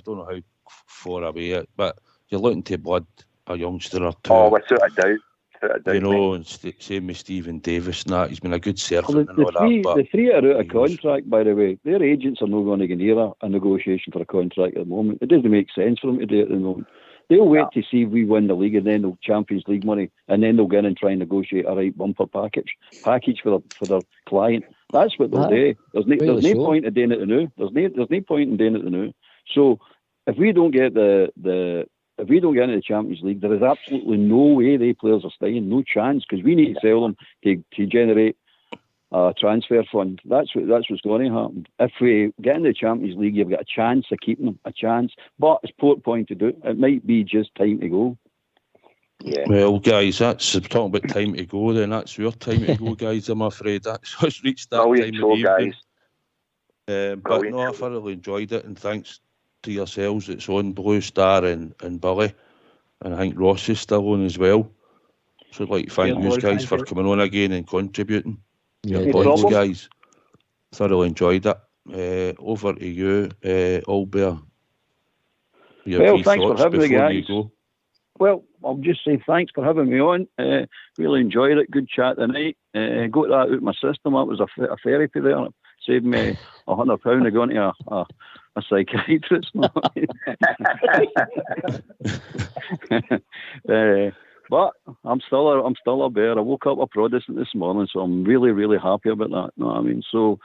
don't know how far away it, but you're looking to blood a youngster or two. Oh, without a doubt. without a doubt. You know, and same with Stephen Davis and that. He's been a good servant Well, and all that. But the three are out of contract, by the way. Their agents are not going to get near a negotiation for a contract at the moment. It doesn't make sense for them to do it at the moment. They'll wait to see if we win the league and then they'll Champions League money, and then they'll get in and try and negotiate a right bumper package for their client. That's what they'll do. There's no point in doing it now. There's no point in doing it now. So if we don't get if we don't get into the Champions League, there is absolutely no way they players are staying. No chance, because we need to sell them to generate a transfer fund. That's what's going to happen. If we get into the Champions League, you've got a chance of keeping them, a chance. But as Port pointed out, it might be just time to go. Yeah. Well, guys, that's talking about time to go. Then that's your time to go, guys. I'm afraid that's us reached that Brilliant time show, of the evening. Guys. But no, I thoroughly enjoyed it, and thanks to yourselves. It's on Blue Star and Billy, and I think Ross is still on as well. So I'd like to thank you guys for coming on again and contributing. Your points, guys. Thoroughly enjoyed it. Over to you, Albert. Well, thanks for having me, guys. Well, I'll just say thanks for having me on. Really enjoyed it. Good chat tonight. Got that out of my system. That was a therapy there. Saved me £100 of going to a psychiatrist. But I'm still a bear. I woke up a Protestant this morning, so I'm really, really happy about that. You know what I mean? So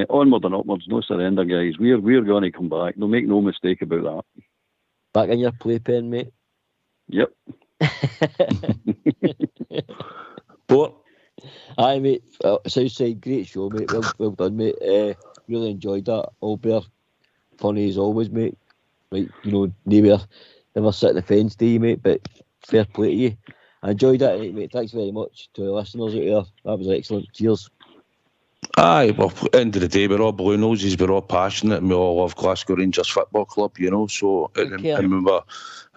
onward and upwards, no surrender, guys. We're going to come back. No, make no mistake about that. Back in your playpen, mate. Yep. But aye, mate. Southside, great show, mate. Well done, mate. Really enjoyed that. Albert, funny as always, mate. Right, you know, never sit on the fence, do you, mate? But fair play to you. I enjoyed that tonight, mate. Thanks very much to the listeners out there. That was excellent. Cheers. Aye, well, at the end of the day, we're all blue noses, we're all passionate, and we all love Glasgow Rangers Football Club, you know. So I remember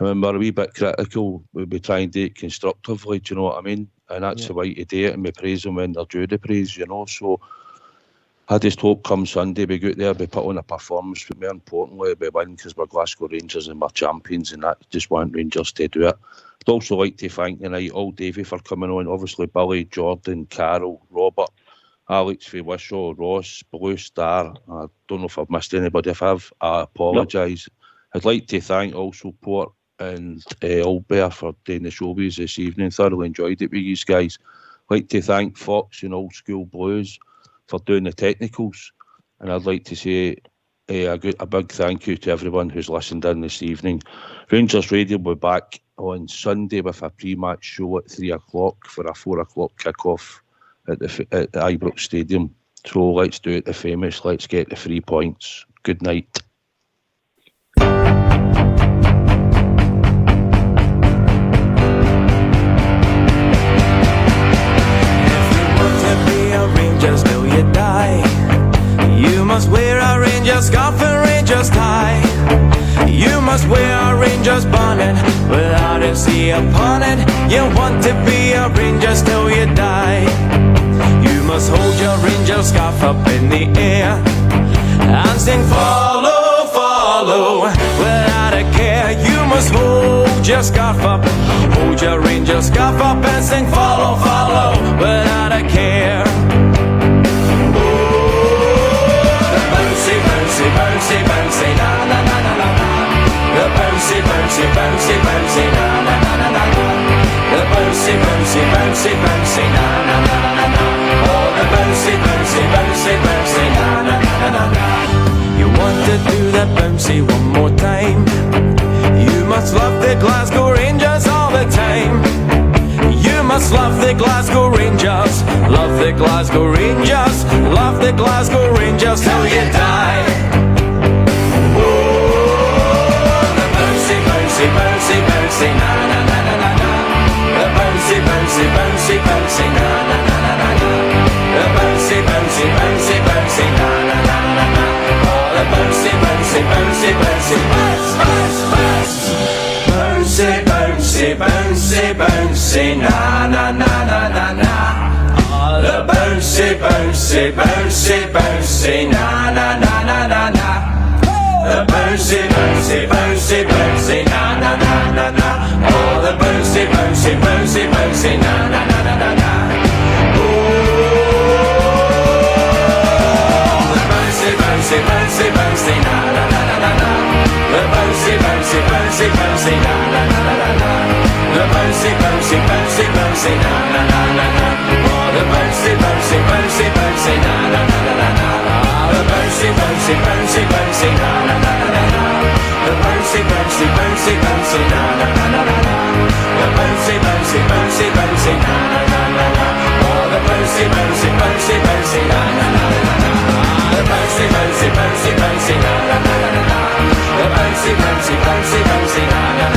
a wee bit critical. We'd be trying to do it constructively, do you know what I mean? And that's the way to do it, and we praise them when they're due the praise, you know. So I just hope come Sunday we go out there, we put on a performance, but more importantly, we win because we're Glasgow Rangers and we're champions, and that just want Rangers to do it. I'd also like to thank tonight all Davey for coming on, obviously Billy, Jordan, Carol, Robert, Alex for Wishaw, Ross, Blue Star. I don't know if I've missed anybody. If I have, I apologise. I'd like to thank also Port and Albert for doing the show with us this evening. Thoroughly enjoyed it with you guys. I'd like to thank Fox and Old School Blues for doing the technicals. And I'd like to say a big thank you to everyone who's listened in this evening. Rangers Radio will be back on Sunday with a pre-match show at 3 o'clock for a 4 o'clock kick-off at the Ibrox Stadium. So let's do it the famous. Let's get the 3 points. Good night. Rangers till you die. You must wear a Rangers scarf and Rangers tie. You must wear a Rangers bonnet without a C upon it. You want to be a Rangers till you die. You must hold your Rangers scarf up in the air and sing follow, follow without a care. You must hold your scarf up, hold your Rangers scarf up and sing follow, follow without a care. Bouncy, bouncy, bouncy, na na na na na na. The bouncy, bouncy, bouncy, bouncy, na na na na na na. The bouncy, bouncy, bouncy, bouncy, na na na na na na. Oh, the bouncy, bouncy, bouncy, bouncy, na na na na na. You want to do that bouncy one more time? You must love the Glasgow Rangers all the time. You must love the Glasgow Rangers, love the Glasgow Rangers, love the Glasgow Rangers till you die. Oh, the bouncy, bouncy, bouncy, bouncy, na na na na na na. The bouncy, bouncy, bouncy, bouncy, na na na na na na. The bouncy, bouncy, bouncy, bouncy, na na na na na. Oh, the bouncy, bouncy, bouncy, bouncy, bounce, bounce, bounce. Bouncy, bouncy, bouncy, bouncy, na na na na na na. The bouncy, bouncy, bouncy, bouncy, na na na na na na. The bouncy, bouncy, bouncy, bouncy, na na na na na. Oh, the bouncy. bouncy, bouncy, bouncy, bouncy, na na na na na na. Bouncy, bouncy, bouncy, na na na na na na. The bouncy, bouncy, bouncy, bouncy, na na na na na na. The bouncy, bouncy, bouncy, bouncy, na na na na na. Oh, the bouncy, bouncy, bouncy, bouncy, na na na na na na. The bouncy, bouncy, bouncy, bouncy, na na na na na na. The bouncy, bouncy, bouncy, bouncy, na na na na na na. The bouncy, bouncy, bouncy, bouncy, na na na na na. Oh, the bouncy, bouncy, bouncy, bouncy, na na na na na. The bouncy, bouncy, bouncy, bouncy, na na na na na. The bouncy, bouncy, bouncy, bouncy, na na na.